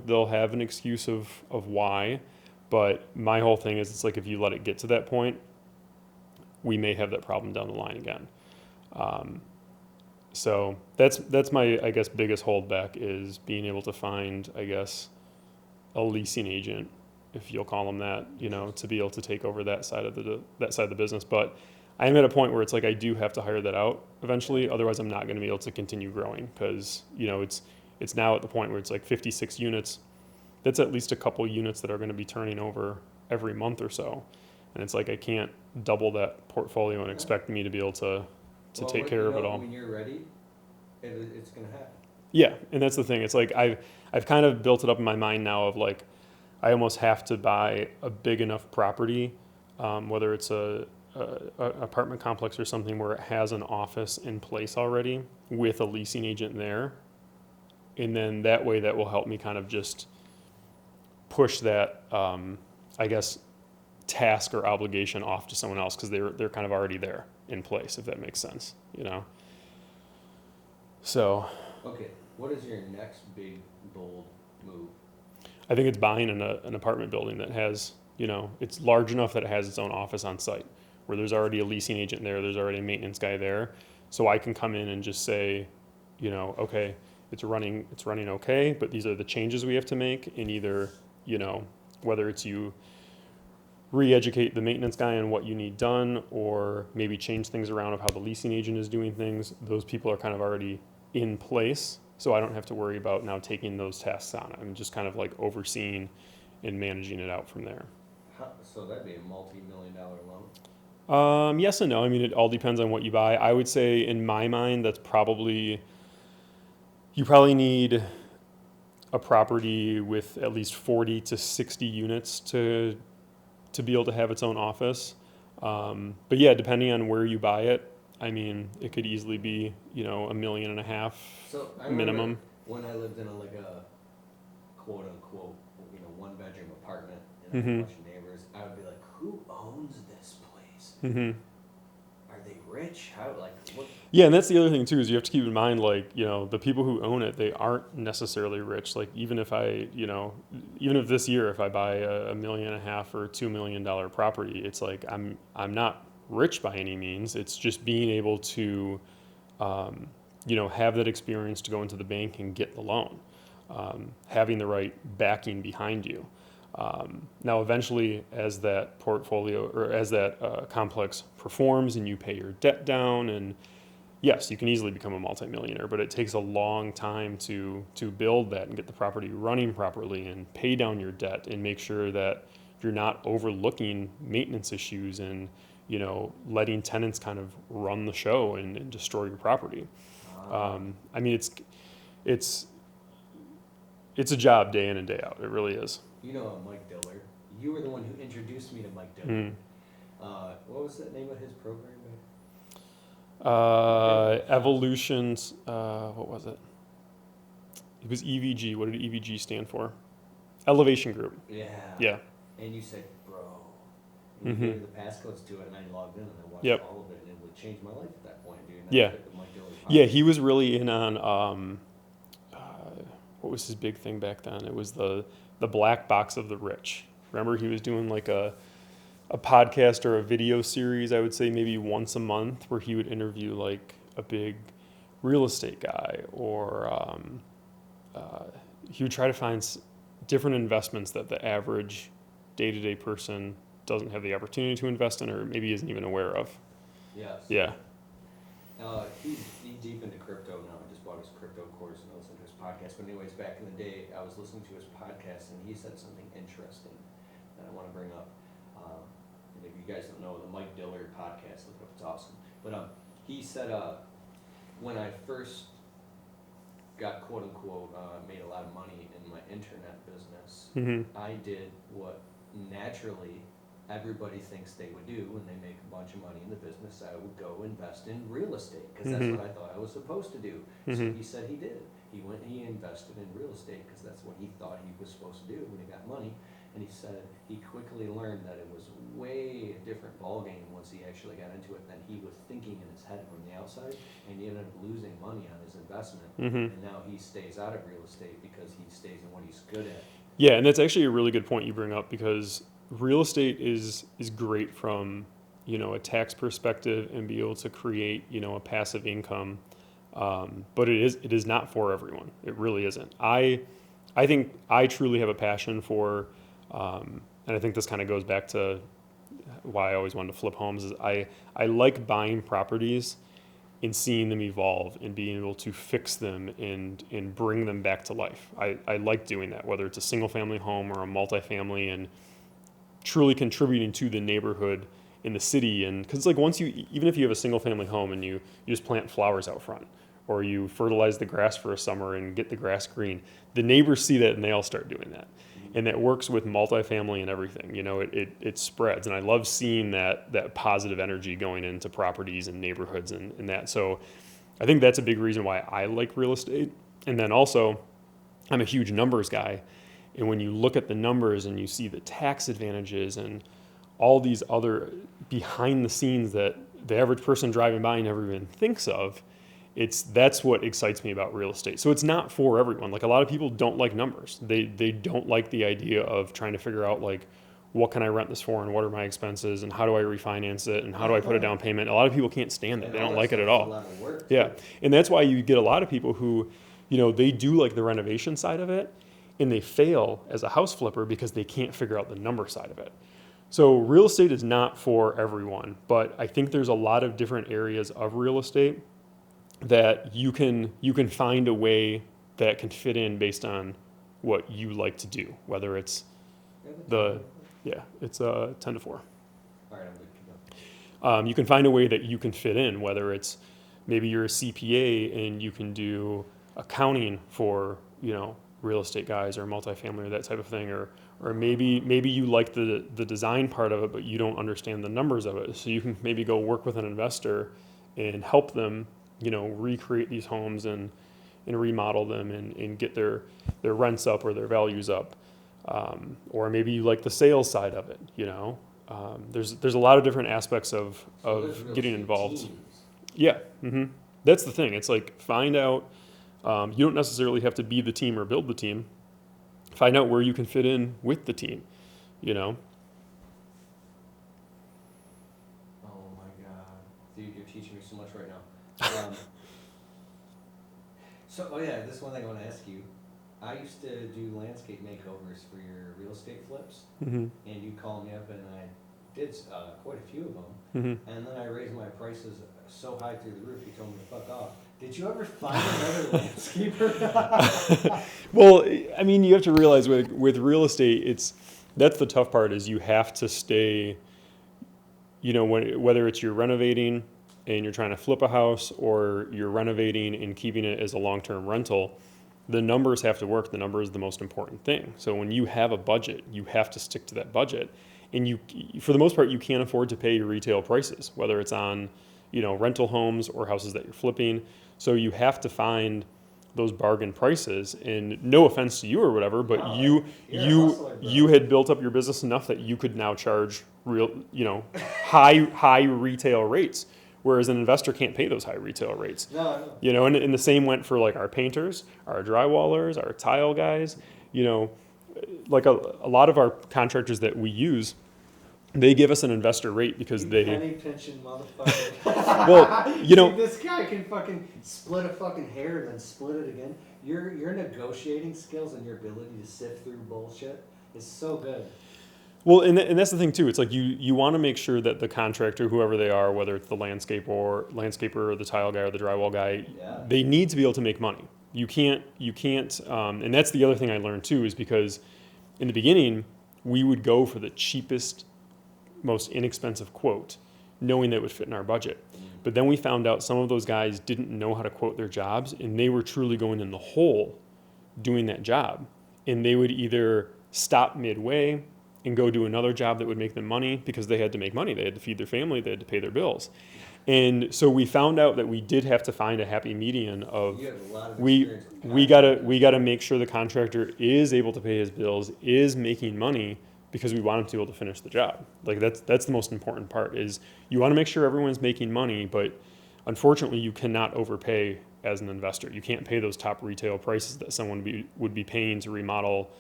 Speaker 2: they'll have an excuse of why, but my whole thing is it's like if you let it get to that point, we may have that problem down the line again. So that's my, I guess, biggest holdback is being able to find, I guess, a leasing agent, if you'll call them that, to be able to take over that side of the business. But I am at a point where it's like I do have to hire that out eventually. Otherwise, I'm not going to be able to continue growing because it's now at the point where it's like 56 units. That's at least a couple units that are going to be turning over every month or so, and it's like I can't double that portfolio and expect me to be able to take care of it all.
Speaker 1: When you're ready, it's going to happen.
Speaker 2: Yeah, and that's the thing. It's like I've kind of built it up in my mind now of like I almost have to buy a big enough property, whether it's a apartment complex or something where it has an office in place already with a leasing agent there, and then that way that will help me kind of just push that I guess task or obligation off to someone else because they're kind of already there. in place, if that makes sense, So
Speaker 1: Okay, what is your next big, bold move?
Speaker 2: I think it's buying an apartment building that has, it's large enough that it has its own office on site, where there's already a leasing agent there, there's already a maintenance guy there, so I can come in and just say, okay, it's running okay, but these are the changes we have to make, and either, whether it's you re-educate the maintenance guy on what you need done, or maybe change things around of how the leasing agent is doing things. Those people are kind of already in place, so I don't have to worry about now taking those tasks on. I'm just kind of like overseeing and managing it out from there.
Speaker 1: So that'd be a multi-million-dollar loan?
Speaker 2: Yes and no. I mean, it all depends on what you buy. I would say, in my mind, you probably need a property with at least 40 to 60 units to be able to have its own office. But yeah, depending on where you buy it, I mean, it could easily be, $1.5 million
Speaker 1: So I
Speaker 2: minimum.
Speaker 1: When I lived in a quote unquote, one bedroom apartment and I had
Speaker 2: Mm-hmm.
Speaker 1: a bunch of neighbors, I would be like, who owns this place?
Speaker 2: Mm-hmm.
Speaker 1: Are they rich? What?
Speaker 2: Yeah, and that's the other thing too, is you have to keep in mind, the people who own it, they aren't necessarily rich. Like, even if this year, if I buy a $1.5 million or $2 million property, it's like, I'm not rich by any means. It's just being able to, have that experience to go into the bank and get the loan, having the right backing behind you. Now, eventually, as that portfolio or as that complex performs and you pay your debt down, and yes, you can easily become a multimillionaire, but it takes a long time to build that and get the property running properly and pay down your debt and make sure that you're not overlooking maintenance issues and letting tenants kind of run the show and destroy your property. I mean, it's a job day in and day out. It really is.
Speaker 1: Mike Diller. You were the one who introduced me to Mike Diller.
Speaker 2: Mm.
Speaker 1: What was the name of his program?
Speaker 2: Evolutions. What was it? It was EVG. What did EVG stand for? Elevation Group.
Speaker 1: Yeah.
Speaker 2: Yeah.
Speaker 1: And you said, bro. And
Speaker 2: Mm-hmm.
Speaker 1: you gave the passcodes to it, and I logged in and I watched
Speaker 2: Yep.
Speaker 1: all of it, and it would change my life at that point, dude. And
Speaker 2: Yeah.
Speaker 1: I took the Mike Diller
Speaker 2: Yeah,
Speaker 1: podcast.
Speaker 2: he was really in on what was his big thing back then? It was the black box of the rich. Remember, he was doing like a podcast or a video series, I would say maybe once a month, where he would interview like a big real estate guy, or he would try to find different investments that the average day-to-day person doesn't have the opportunity to invest in, or maybe isn't even aware of.
Speaker 1: Yes.
Speaker 2: Yeah.
Speaker 1: He's deep into crypto now. I just bought his crypto course and I listened to his podcast. But anyways, back in the day, I was listening to his podcast and he said something interesting that I want to bring up. And if you guys don't know, the Mike Diller podcast, look it up, it's awesome. But he said, when I first got quote unquote made a lot of money in my internet business,
Speaker 2: Mm-hmm.
Speaker 1: I did what naturally everybody thinks they would do when they make a bunch of money in the business. I would go invest in real estate because that's
Speaker 2: Mhm.
Speaker 1: what I thought I was supposed to do. So
Speaker 2: Mhm.
Speaker 1: he said he did. He went and he invested in real estate because that's what he thought he was supposed to do when he got money. And he said he quickly learned that it was way a different ballgame once he actually got into it than he was thinking in his head from the outside. And he ended up losing money on his investment.
Speaker 2: Mm-hmm.
Speaker 1: And now he stays out of real estate because he stays in what he's good at.
Speaker 2: Yeah, and that's actually a really good point you bring up, because real estate is great from a tax perspective and be able to create a passive income, but it is not for everyone. It really isn't. I think I truly have a passion for, and I think this kind of goes back to why I always wanted to flip homes. Is I like buying properties and seeing them evolve and being able to fix them and bring them back to life. I like doing that, whether it's a single family home or a multifamily, and truly contributing to the neighborhood in the city. And because like even if you have a single family home and you just plant flowers out front, or you fertilize the grass for a summer and get the grass green, the neighbors see that and they all start doing that. And that works with multifamily and everything. It spreads, and I love seeing that positive energy going into properties and neighborhoods and that. So I think that's a big reason why I like real estate. And then also, I'm a huge numbers guy, and when you look at the numbers and you see the tax advantages and all these other behind the scenes that the average person driving by never even thinks of. That's what excites me about real estate. So it's not for everyone. Like a lot of people don't like numbers. They don't like the idea of trying to figure out like what can I rent this for and what are my expenses and how do I refinance it and how do I put a down payment. A lot of people can't stand that.
Speaker 1: And
Speaker 2: They
Speaker 1: all
Speaker 2: don't
Speaker 1: that
Speaker 2: like it
Speaker 1: stuff
Speaker 2: at
Speaker 1: is a
Speaker 2: all.
Speaker 1: lot of work,
Speaker 2: Yeah.
Speaker 1: too.
Speaker 2: And that's why you get a lot of people who, they do like the renovation side of it and they fail as a house flipper because they can't figure out the number side of it. So real estate is not for everyone, but I think there's a lot of different areas of real estate that you can find a way that can fit in based on what you like to do, whether it's it's 10 to 4.
Speaker 1: All right, I'm good. Keep going.
Speaker 2: You can find a way that you can fit in, whether it's maybe you're a CPA and you can do accounting for, real estate guys or multifamily or that type of thing, or maybe you like the design part of it, but you don't understand the numbers of it. So you can maybe go work with an investor and help them, recreate these homes and remodel them and get their rents up or their values up. Or maybe you like the sales side of it, there's a lot of different aspects of
Speaker 1: So there's real
Speaker 2: getting
Speaker 1: estate
Speaker 2: involved.
Speaker 1: teams.
Speaker 2: Yeah. That's the thing. It's like find out, you don't necessarily have to be the team or build the team. Find out where you can fit in with the team,
Speaker 1: Oh my God, dude, you're teaching me so much right now. This is one thing I want to ask you. I used to do landscape makeovers for your real estate flips, and you called me up and I did quite a few of them, and then I raised my prices so high through the roof, you told me to fuck off. Did you ever find another landscaper?
Speaker 2: Well, I mean, you have to realize with real estate, that's the tough part is you have to stay, whether it's you're renovating and you're trying to flip a house or you're renovating and keeping it as a long-term rental, the numbers have to work. The number is the most important thing. So when you have a budget, you have to stick to that budget. And for the most part, you can't afford to pay your retail prices, whether it's on, rental homes or houses that you're flipping. So you have to find those bargain prices. And no offense to you or whatever, but
Speaker 1: No,
Speaker 2: you
Speaker 1: you're a hustler, bro.
Speaker 2: you had built up your business enough that you could now charge real, high retail rates, whereas an investor can't pay those high retail rates.
Speaker 1: No.
Speaker 2: And the same went for like our painters, our drywallers, our tile guys. Like a lot of our contractors that we use, they give us an investor rate because
Speaker 1: You
Speaker 2: they.
Speaker 1: penny pinching motherfucker.
Speaker 2: Well,
Speaker 1: Dude, this guy can fucking split a fucking hair and then split it again. Your negotiating skills and your ability to sift through bullshit is so good.
Speaker 2: Well, and that's the thing too. It's like you want to make sure that the contractor, whoever they are, whether it's the landscaper or the tile guy or the drywall guy,
Speaker 1: Yeah.
Speaker 2: they need to be able to make money. You can't, and that's the other thing I learned too, is because in the beginning we would go for the cheapest, most inexpensive quote, knowing that it would fit in our budget. But then we found out some of those guys didn't know how to quote their jobs, and they were truly going in the hole doing that job. And they would either stop midway and go do another job that would make them money because they had to make money. They had to feed their family, they had to pay their bills. And so we found out that we did have to find a happy median of
Speaker 1: You have a lot of
Speaker 2: we
Speaker 1: experience with
Speaker 2: gotta make sure the contractor is able to pay his bills, is making money, because we want him to be able to finish the job. Like that's the most important part, is you want to make sure everyone's making money, but unfortunately you cannot overpay as an investor. You can't pay those top retail prices that someone would be paying to remodel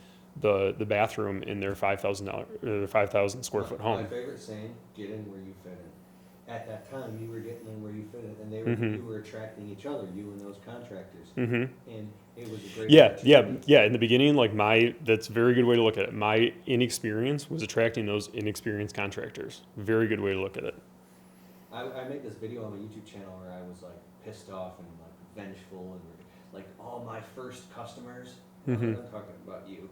Speaker 2: the bathroom in their $5,000 square foot home.
Speaker 1: My favorite saying: "Get in where you fit in." At that time, you were getting in where you fit in, and you were attracting each other, you and those contractors, and it was a great.
Speaker 2: Yeah. In the beginning, that's a very good way to look at it. My inexperience was attracting those inexperienced contractors. Very good way to look at it.
Speaker 1: I made this video on my YouTube channel where I was like pissed off and like vengeful and like all my first customers. I'm talking about you.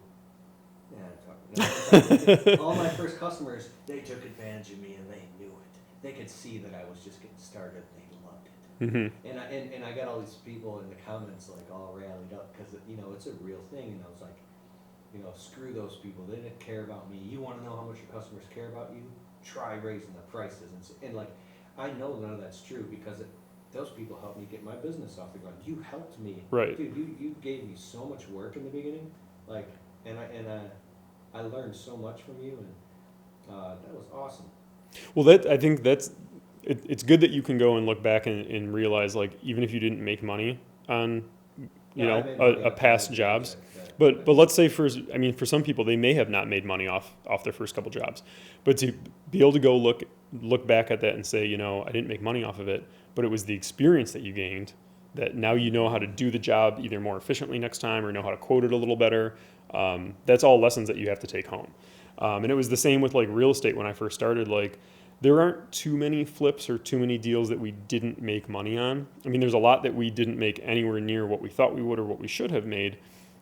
Speaker 1: Yeah, I'm talking. All my first customers, they took advantage of me and they knew it. They could see that I was just getting started. They loved it. And I got all these people in the comments like all rallied up because it's a real thing. And I was like, screw those people. They didn't care about me. You want to know how much your customers care about you? Try raising the prices. And like, I know none of that's true because those people helped me get my business off the ground. You helped me,
Speaker 2: Right.
Speaker 1: Dude, you gave me so much work in the beginning, like, and I learned so much from you, and that was awesome.
Speaker 2: Well, I think it's good that you can go and look back and realize, like, even if you didn't make money on,
Speaker 1: Yeah, I made money
Speaker 2: a
Speaker 1: off
Speaker 2: past
Speaker 1: other
Speaker 2: jobs,
Speaker 1: that-
Speaker 2: but let's say for some people they may have not made money off their first couple jobs, but to be able to go look back at that and say, I didn't make money off of it, but it was the experience that you gained, that now you know how to do the job either more efficiently next time or know how to quote it a little better. That's all lessons that you have to take home. And it was the same with like real estate when I first started. Like, there aren't too many flips or too many deals that we didn't make money on. I mean, there's a lot that we didn't make anywhere near what we thought we would or what we should have made,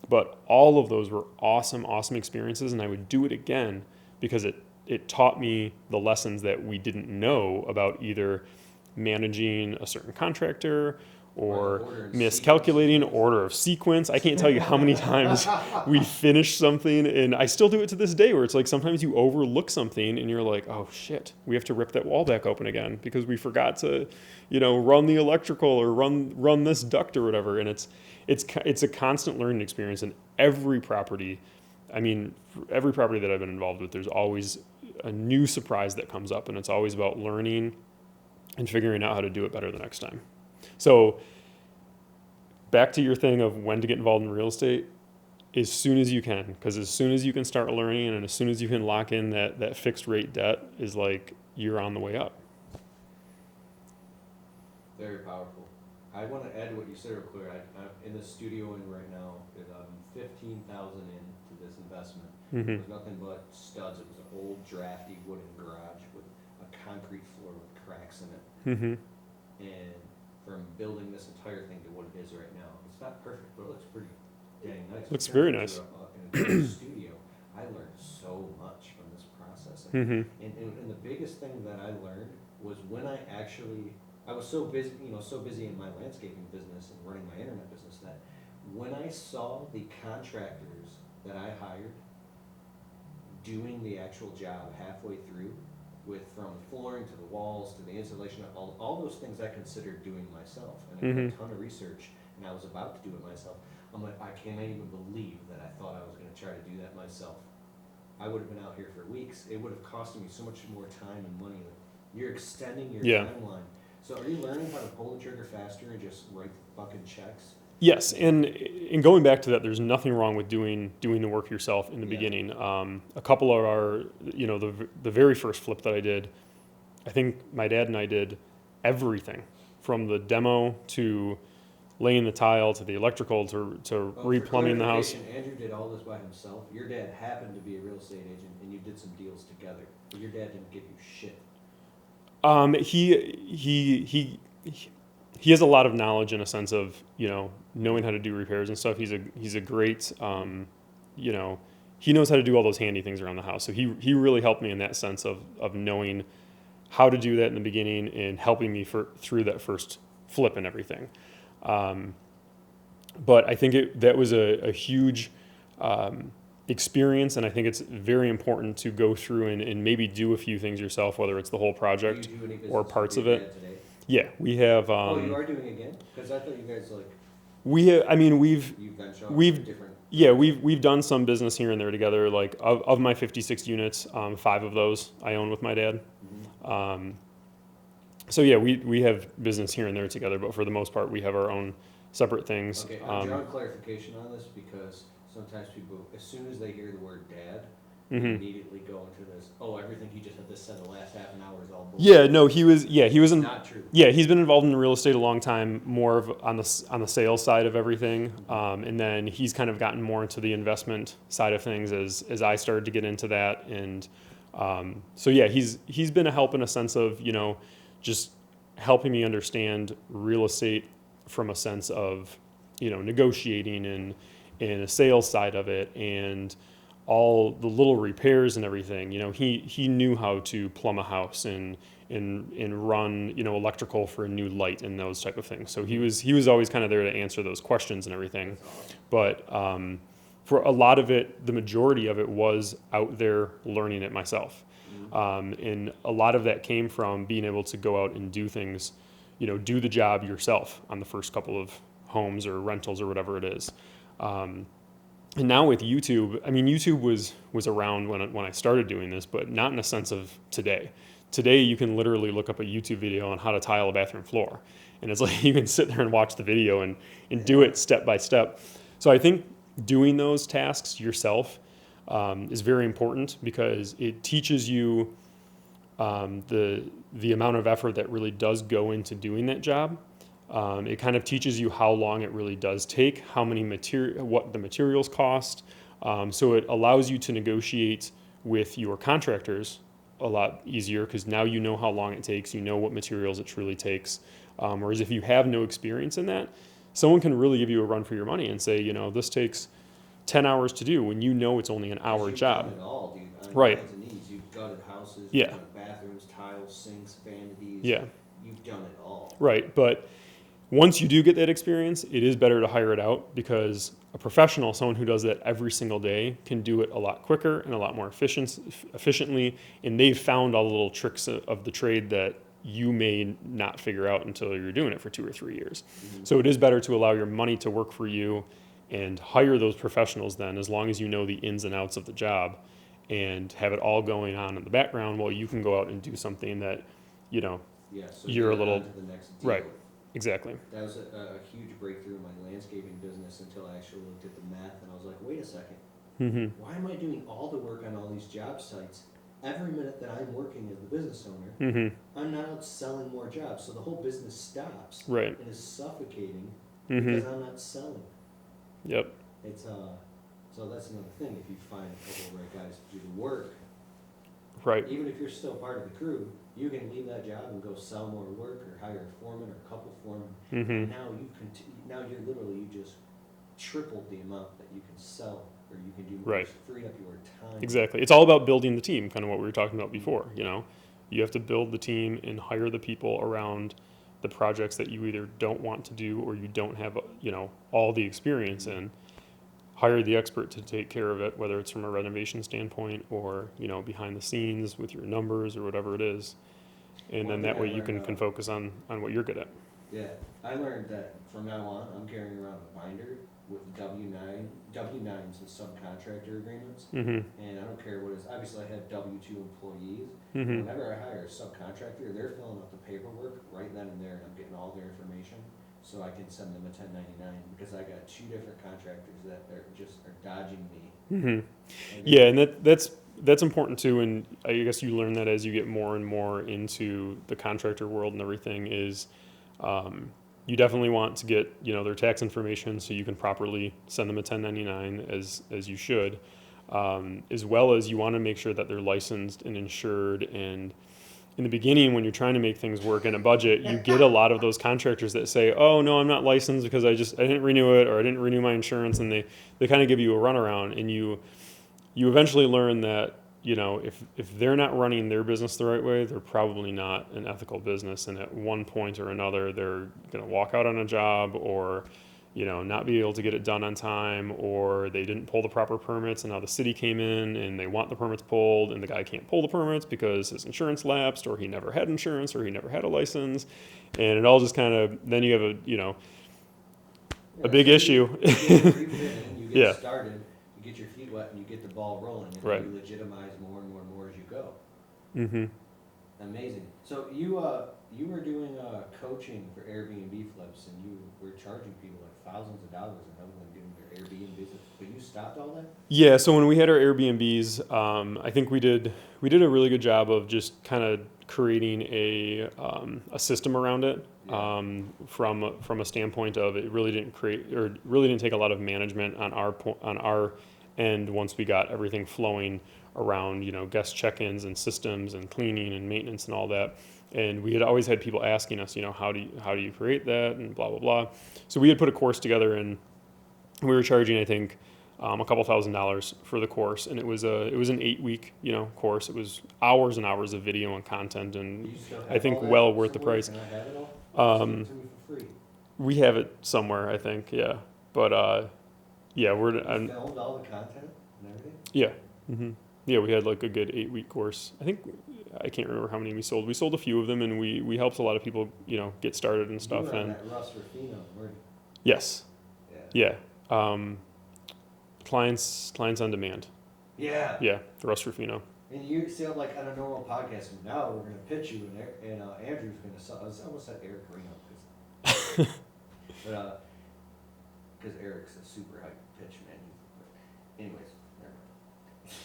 Speaker 2: but all of those were awesome, awesome experiences, and I would do it again because it taught me the lessons that we didn't know about either managing a certain contractor or
Speaker 1: order and
Speaker 2: miscalculating order of sequence. I can't tell you how many times we finished something, and I still do it to this day, where it's like sometimes you overlook something and you're like, oh shit, we have to rip that wall back open again because we forgot to, run the electrical or run this duct or whatever. And it's a constant learning experience. And every property that I've been involved with, there's always a new surprise that comes up, and it's always about learning and figuring out how to do it better the next time. So back to your thing of when to get involved in real estate, as soon as you can, because as soon as you can start learning and as soon as you can lock in that fixed rate debt, is like you're on the way up.
Speaker 1: Very powerful. I want to add to what you said real clear. I'm in the studio in right now, with $15,000 into this investment.
Speaker 2: Mm-hmm.
Speaker 1: It was nothing but studs. It was an old drafty wooden garage with a concrete floor with cracks in it.
Speaker 2: Mm-hmm.
Speaker 1: And from building this entire thing to what it is right now, it's not perfect, but it looks pretty dang nice.
Speaker 2: Looks very nice.
Speaker 1: In a studio, I learned so much from this process.
Speaker 2: Mm-hmm.
Speaker 1: And the biggest thing that I learned was when I was so busy, so busy in my landscaping business and running my internet business, that when I saw the contractors that I hired doing the actual job halfway through, from flooring to the walls to the insulation, all those things I considered doing myself. And I did a ton of research, and I was about to do it myself. I'm like, I can't even believe that I thought I was going to try to do that myself. I would have been out here for weeks. It would have costed me so much more time and money. You're extending your timeline. So are you learning how to pull the trigger faster and just write the fucking checks?
Speaker 2: Yes, and going back to that, there's nothing wrong with doing the work yourself in the beginning. A couple of our, the very first flip that I did, I think my dad and I did everything from the demo to laying the tile to the electrical to replumbing the house.
Speaker 1: Andrew did all this by himself. Your dad happened to be a real estate agent, and you did some deals together. But your dad didn't give you shit.
Speaker 2: He has a lot of knowledge in a sense of, knowing how to do repairs and stuff. He's a great, he knows how to do all those handy things around the house. So he really helped me in that sense of knowing how to do that in the beginning and helping me through that first flip and everything. But I think that was a huge experience, and I think it's very important to go through and maybe do a few things yourself, whether it's the whole project or parts of it. Yeah, we have.
Speaker 1: You are doing it again? Because I thought you guys
Speaker 2: we've done some business here and there together. Like of my 56 units, 5 of those I own with my dad.
Speaker 1: Mm-hmm.
Speaker 2: So yeah, we have business here and there together, but for the most part, we have our own separate things.
Speaker 1: Okay, I'm drawing clarification on this because sometimes people, as soon as they hear the word dad, immediately go into this. Oh, everything he just had to say the last half an hour is all bullshit.
Speaker 2: Yeah, no, he was
Speaker 1: not true.
Speaker 2: Yeah, he's been involved in real estate a long time, more of on the sales side of everything, and then he's kind of gotten more into the investment side of things as I started to get into that, and so yeah, he's been a help in a sense of just helping me understand real estate from a sense of negotiating and a sales side of it and all the little repairs and everything. He knew how to plumb a house and run electrical for a new light and those type of things. So he was always kind of there to answer those questions and everything. But for a lot of it, the majority of it was out there learning it myself. And a lot of that came from being able to go out and do things, do the job yourself on the first couple of homes or rentals or whatever it is. And now with YouTube, YouTube was around when I started doing this, but not in a sense of today. Today, you can literally look up a YouTube video on how to tile a bathroom floor. And it's like you can sit there and watch the video and do it step by step. So I think doing those tasks yourself is very important because it teaches you the amount of effort that really does go into doing that job. It kind of teaches you how long it really does take, what the materials cost. So it allows you to negotiate with your contractors a lot easier because now you know how long it takes, you know what materials it truly takes. Whereas if you have no experience in that, someone can really give you a run for your money and say, this takes 10 hours to do when you know it's only an hour job.
Speaker 1: You've done it all, dude. On
Speaker 2: Right.
Speaker 1: lines and knees. You've gutted houses,
Speaker 2: Yeah.
Speaker 1: you've done bathrooms, tiles, sinks, vanities.
Speaker 2: Yeah.
Speaker 1: You've done it all.
Speaker 2: Right. But once you do get that experience, it is better to hire it out because a professional, someone who does that every single day, can do it a lot quicker and a lot more efficiently. And they've found all the little tricks of the trade that you may not figure out until you're doing it for 2 or 3 years.
Speaker 1: Mm-hmm.
Speaker 2: So it is better to allow your money to work for you and hire those professionals then, as long as you know the ins and outs of the job and have it all going on in the background while you can go out and do something that,
Speaker 1: Yeah, so
Speaker 2: You're a
Speaker 1: get
Speaker 2: little-
Speaker 1: on to the next deal.
Speaker 2: right. Exactly.
Speaker 1: That was a huge breakthrough in my landscaping business until I actually looked at the math and I was like, wait a second,
Speaker 2: Mm-hmm.
Speaker 1: why am I doing all the work on all these job sites? Every minute that I'm working as the business owner,
Speaker 2: Mm-hmm.
Speaker 1: I'm not out selling more jobs, so the whole business stops
Speaker 2: Right.
Speaker 1: and is suffocating
Speaker 2: Mm-hmm.
Speaker 1: because I'm not selling.
Speaker 2: Yep.
Speaker 1: It's so that's another thing. If you find a couple of right guys to do the work,
Speaker 2: Right.
Speaker 1: even if you're still part of the crew, you can leave that job and go sell more work or hire a foreman or a couple foremen.
Speaker 2: Mm-hmm.
Speaker 1: Now you just tripled the amount that you can sell or you can do.
Speaker 2: Right.
Speaker 1: Just freed up your time.
Speaker 2: Exactly. It's all about building the team, kind of what we were talking about before. You have to build the team and hire the people around the projects that you either don't want to do or you don't have, all the experience in. Hire the expert to take care of it, whether it's from a renovation standpoint or, behind the scenes with your numbers or whatever it is. And then
Speaker 1: One thing
Speaker 2: that way
Speaker 1: I
Speaker 2: you can
Speaker 1: learned,
Speaker 2: focus on what you're good at.
Speaker 1: Yeah, I learned that from now on, I'm carrying around a binder with W-9s and subcontractor agreements.
Speaker 2: Mm-hmm.
Speaker 1: And I don't care what it is. Obviously, I have W-2 employees.
Speaker 2: Mm-hmm.
Speaker 1: Whenever I hire a subcontractor, they're filling out the paperwork right then and there, and I'm getting all their information, so I can send them a 1099, because I got 2 different contractors that are dodging me.
Speaker 2: Mm-hmm.
Speaker 1: And
Speaker 2: Yeah, and that's important too. And I guess you learn that as you get more and more into the contractor world and everything. Is you definitely want to get their tax information so you can properly send them a 1099 as you should, as well as you want to make sure that they're licensed and insured. And in the beginning, when you're trying to make things work in a budget, you get a lot of those contractors that say, "Oh no, I'm not licensed because I didn't renew it, or I didn't renew my insurance," and they kind of give you a runaround. And you eventually learn that if they're not running their business the right way, they're probably not an ethical business, and at one point or another they're going to walk out on a job, or not be able to get it done on time, or they didn't pull the proper permits and now the city came in and they want the permits pulled and the guy can't pull the permits because his insurance lapsed, or he never had insurance, or he never had a license, and it all just kind of, then you have a big issue.
Speaker 1: You get
Speaker 2: Yeah.
Speaker 1: started, you get your feet wet, and you get the ball rolling, and
Speaker 2: Right.
Speaker 1: you legitimize more and more and more as you go.
Speaker 2: Mm-hmm.
Speaker 1: Amazing. So you were doing coaching for Airbnb flips, and you were charging people like thousands of dollars and having them doing their Airbnb, but you stopped all that?
Speaker 2: Yeah, so when we had our Airbnbs, I think we did a really good job of just kind of creating a system around it.
Speaker 1: Yeah.
Speaker 2: From a standpoint of, it really didn't take a lot of management on our end once we got everything flowing around guest check-ins and systems and cleaning and maintenance and all that. And we had always had people asking us, how do you create that, and blah blah blah. So we had put a course together, and we were charging, I think, a couple $1,000s for the course, and it was an 8-week course. It was hours and hours of video and content, and
Speaker 1: You still have
Speaker 2: I think
Speaker 1: all that
Speaker 2: well worth the
Speaker 1: somewhere?
Speaker 2: price.
Speaker 1: Can I have it all? Send it to me for free.
Speaker 2: We have it somewhere, I think, yeah. But yeah,
Speaker 1: You filmed all the content and everything?
Speaker 2: yeah, yeah. We had like a good 8-week course. I can't remember how many we sold. We sold a few of them, and we helped a lot of people, get started and stuff.
Speaker 1: You were on
Speaker 2: And
Speaker 1: that Russ Ruffino, weren't you?
Speaker 2: yes,
Speaker 1: Yeah.
Speaker 2: yeah. Clients on demand.
Speaker 1: Yeah.
Speaker 2: Yeah, the Russ Rufino.
Speaker 1: And you sound like on a normal podcast, and now we're gonna pitch you, and Andrew's gonna sell, I almost said Eric Reno, but, cause Eric's a super high pitch man. Anyways, never mind.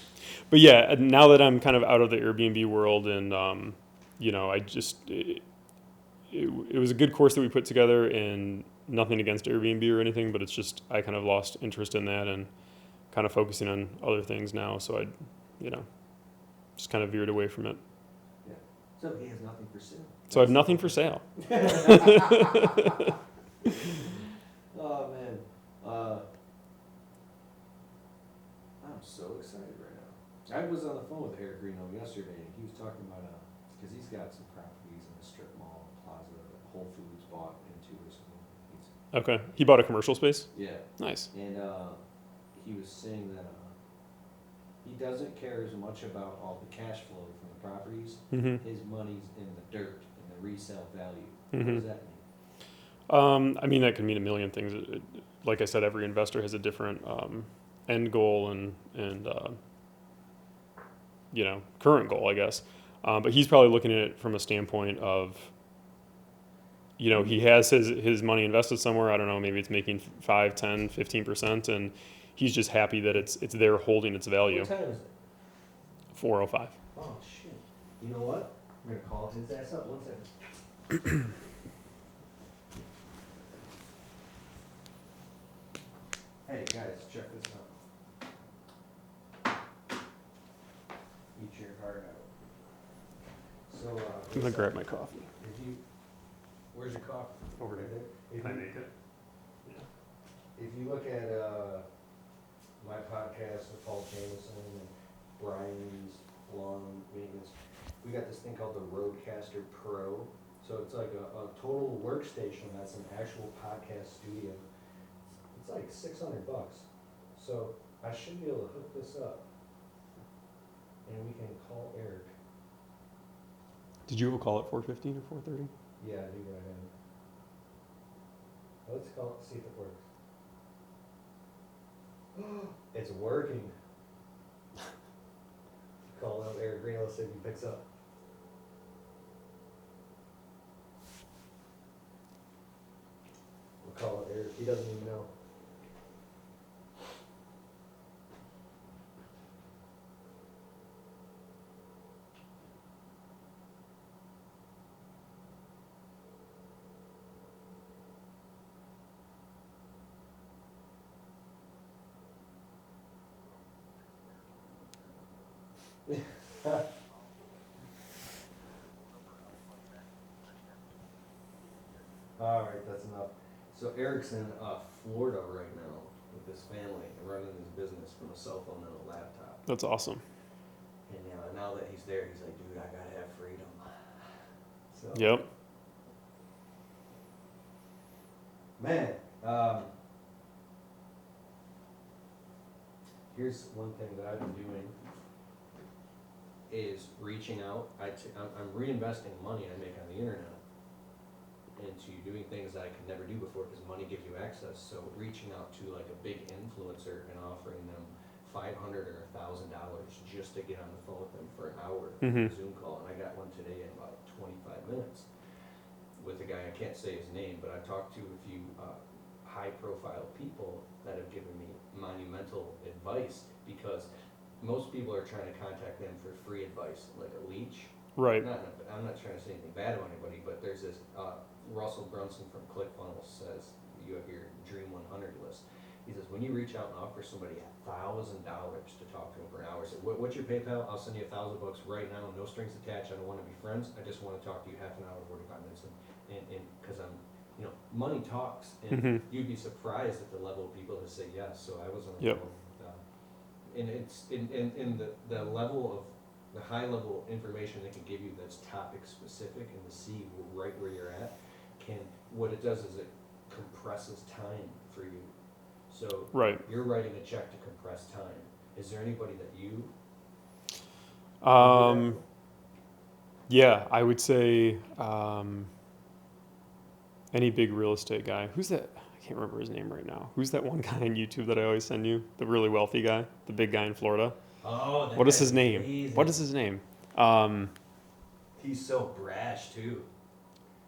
Speaker 2: But yeah, now that I'm kind of out of the Airbnb world, and I just it was a good course that we put together, and nothing against Airbnb or anything, but it's just I kind of lost interest in that and kind of focusing on other things now. So I, just kind of veered away from it.
Speaker 1: Yeah. So he has nothing for sale.
Speaker 2: So I have nothing for sale.
Speaker 1: Oh man, I'm so excited right now. I was on the phone with Eric Reno yesterday, and he was talking about because he's got some properties in the strip mall plaza that Whole Foods bought into or something.
Speaker 2: Okay. He bought a commercial space?
Speaker 1: Yeah,
Speaker 2: Nice.
Speaker 1: and he was saying that he doesn't care as much about all the cash flow from the properties.
Speaker 2: Mm-hmm.
Speaker 1: His money's in the dirt and the resale value. What
Speaker 2: Mm-hmm.
Speaker 1: does that mean?
Speaker 2: I mean, that can mean a million things. Like I said, every investor has a different end goal and current goal, I guess. But he's probably looking at it from a standpoint of, he has his money invested somewhere. I don't know, maybe it's making 5, 10, 15%, and he's just happy that it's there holding its value.
Speaker 1: What time is it?
Speaker 2: 4:05.
Speaker 1: Oh shit! You know what? I'm gonna call his ass up. 1 second. Hey guys, check this out. Eat your heart out. So,
Speaker 2: I'm gonna grab my coffee.
Speaker 1: where's your coffee?
Speaker 2: Over
Speaker 1: Right
Speaker 2: there.
Speaker 1: If
Speaker 2: Can I
Speaker 1: you,
Speaker 2: make it?
Speaker 1: if you look at my podcast with Paul Jameson and Brian's Lawn Maintenance, we got this thing called the Rodecaster Pro. So it's like a total workstation that's an actual podcast studio. It's like $600. So I should be able to hook this up, and we can call Eric.
Speaker 2: Did you have a call at 4:15 or 4:30?
Speaker 1: Yeah, I do, but I haven't. Let's call it, see if it works. It's working. Call out Eric Green, let's see if he picks up. We'll call it Eric, he doesn't even know. Alright, that's enough. So Eric's in Florida right now with his family, running his business from a cell phone and a laptop.
Speaker 2: That's awesome.
Speaker 1: And now that he's there, he's like, dude, I gotta have freedom. So,
Speaker 2: Yep.
Speaker 1: man, here's one thing that I've been doing is reaching out. I'm reinvesting money I make on the internet into doing things that I could never do before because money gives you access. So reaching out to like a big influencer and offering them $500 or $1,000 just to get on the phone with them for an hour
Speaker 2: Mhm.
Speaker 1: Zoom call. And I got one today in about 25 minutes with a guy, I can't say his name, but I've talked to a few high profile people that have given me monumental advice because most people are trying to contact them for free advice, like a leech.
Speaker 2: Right.
Speaker 1: I'm not trying to say anything bad about anybody, but there's this, Russell Brunson from ClickFunnels says, you have your Dream 100 list. He says, when you reach out and offer somebody $1,000 to talk to them for an hour, say, what's your PayPal? I'll send you $1,000 right now, no strings attached, I don't wanna be friends, I just wanna talk to you half an hour, 45 minutes, and, cause I'm, money talks, and
Speaker 2: Mhm.
Speaker 1: you'd be surprised at the level of people that say yes, so I was on the
Speaker 2: Yep.
Speaker 1: phone with, and it's, in the level of, the high level information they can give you that's topic specific and to see right where you're at, what it does is it compresses time for you. So
Speaker 2: Right.
Speaker 1: you're writing a check to compress time. Is there anybody that you?
Speaker 2: Yeah, I would say any big real estate guy. Who's that? I can't remember his name right now. Who's that one guy on YouTube that I always send you? The really wealthy guy, the big guy in Florida.
Speaker 1: Oh, that
Speaker 2: What is
Speaker 1: guy's
Speaker 2: his name?
Speaker 1: amazing.
Speaker 2: What is his name?
Speaker 1: He's so brash too.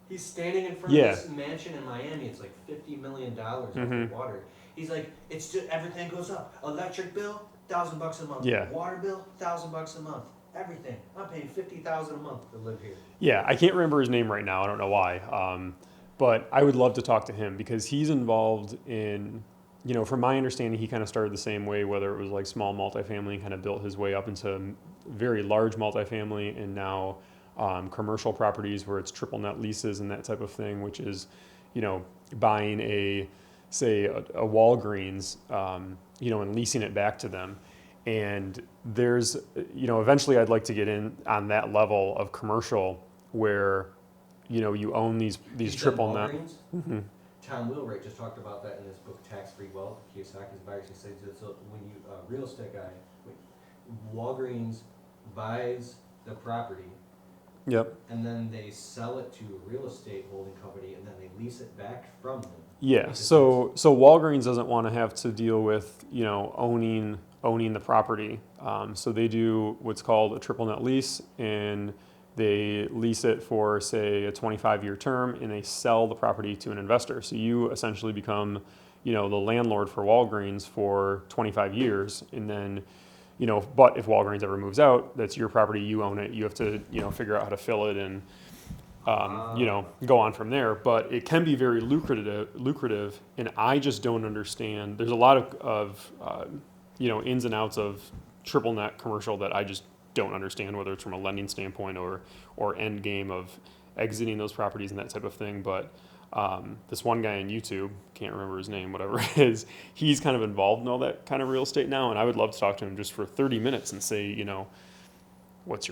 Speaker 1: He's standing in front
Speaker 2: Yeah.
Speaker 1: of this mansion in Miami. It's like $50 million off the
Speaker 2: Mhm.
Speaker 1: water. He's like, it's just everything goes up. Electric bill, $1,000 a month.
Speaker 2: Yeah.
Speaker 1: Water bill, $1,000 a month. Everything. I'm paying $50,000 a month to live here.
Speaker 2: Yeah, I can't remember his name right now. I don't know why. But I would love to talk to him because he's involved in, from my understanding, he kind of started the same way, whether it was like small multifamily and kind of built his way up into very large multifamily and now commercial properties where it's triple net leases and that type of thing, which is, buying say a Walgreens, and leasing it back to them. And there's, eventually I'd like to get in on that level of commercial where, you own these
Speaker 1: He said
Speaker 2: triple net.
Speaker 1: Walgreens?
Speaker 2: Mm-hmm.
Speaker 1: Tom Wheelwright just talked about that in his book Tax Free Wealth. Kiyosaki's buyers. He says that so when you real estate guy, Walgreens buys the property
Speaker 2: Yep.
Speaker 1: and then they sell it to a real estate holding company and then they lease it back from them.
Speaker 2: Yeah.
Speaker 1: Makes
Speaker 2: So Walgreens doesn't want to have to deal with, owning the property. So they do what's called a triple net lease, and they lease it for, say, a 25-year term, and they sell the property to an investor. So you essentially become, the landlord for Walgreens for 25 years, and then, but if Walgreens ever moves out, that's your property, you own it. You have to, figure out how to fill it and, go on from there. But it can be very lucrative, and I just don't understand. There's a lot of ins and outs of triple net commercial that I just don't understand, whether it's from a lending standpoint or end game of exiting those properties and that type of thing. But this one guy on YouTube, can't remember his name, whatever it is, he's kind of involved in all that kind of real estate now, and I would love to talk to him just for 30 minutes and say, what's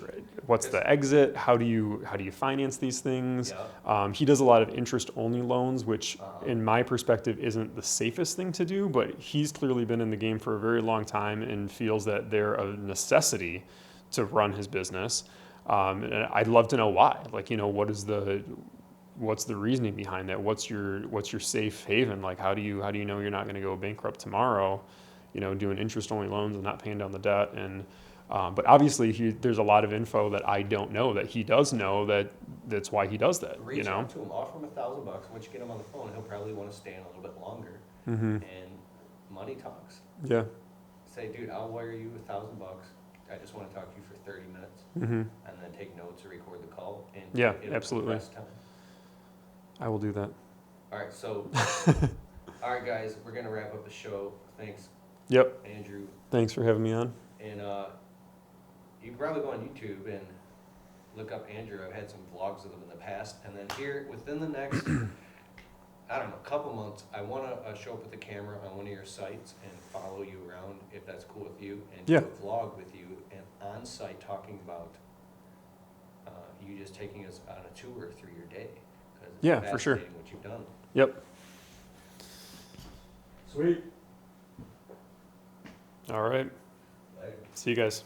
Speaker 2: the exit? How do you finance these things?
Speaker 1: Yeah.
Speaker 2: He does a lot of interest only loans, which
Speaker 1: Uh-huh.
Speaker 2: in my perspective isn't the safest thing to do, but he's clearly been in the game for a very long time and feels that they're a necessity to run his business. And I'd love to know why. Like, what's the reasoning behind that? What's your safe haven? Like, how do you know you're not going to go bankrupt tomorrow? Doing interest only loans and not paying down the debt. And but obviously there's a lot of info that I don't know that he does know that's why he does that.
Speaker 1: Reach out to him, offer him $1,000. Once you get him on the phone, he'll probably want to stay in a little bit longer.
Speaker 2: Mm-hmm.
Speaker 1: And money talks.
Speaker 2: Yeah.
Speaker 1: Say, dude, I'll wire you $1,000. I just want to talk to you for 30 minutes,
Speaker 2: Mm-hmm.
Speaker 1: and then take notes or record the call. And
Speaker 2: Yeah,
Speaker 1: it'll
Speaker 2: absolutely.
Speaker 1: compress time.
Speaker 2: I will do that.
Speaker 1: All right, so, all right, guys, we're gonna wrap up the show. Thanks,
Speaker 2: Yep.
Speaker 1: Andrew,
Speaker 2: Thanks for having me on.
Speaker 1: and you can probably go on YouTube and look up Andrew. I've had some vlogs of him in the past, and then here within the next, I don't know, couple months, I want to show up with the camera on one of your sites and follow you around if that's cool with you, and
Speaker 2: Yeah.
Speaker 1: do a vlog with you and on site talking about you just taking us on a tour through your day. 'Cause it's
Speaker 2: Yeah, for sure.
Speaker 1: fascinating what you've done.
Speaker 2: Yep.
Speaker 1: Sweet.
Speaker 2: All right. See you guys.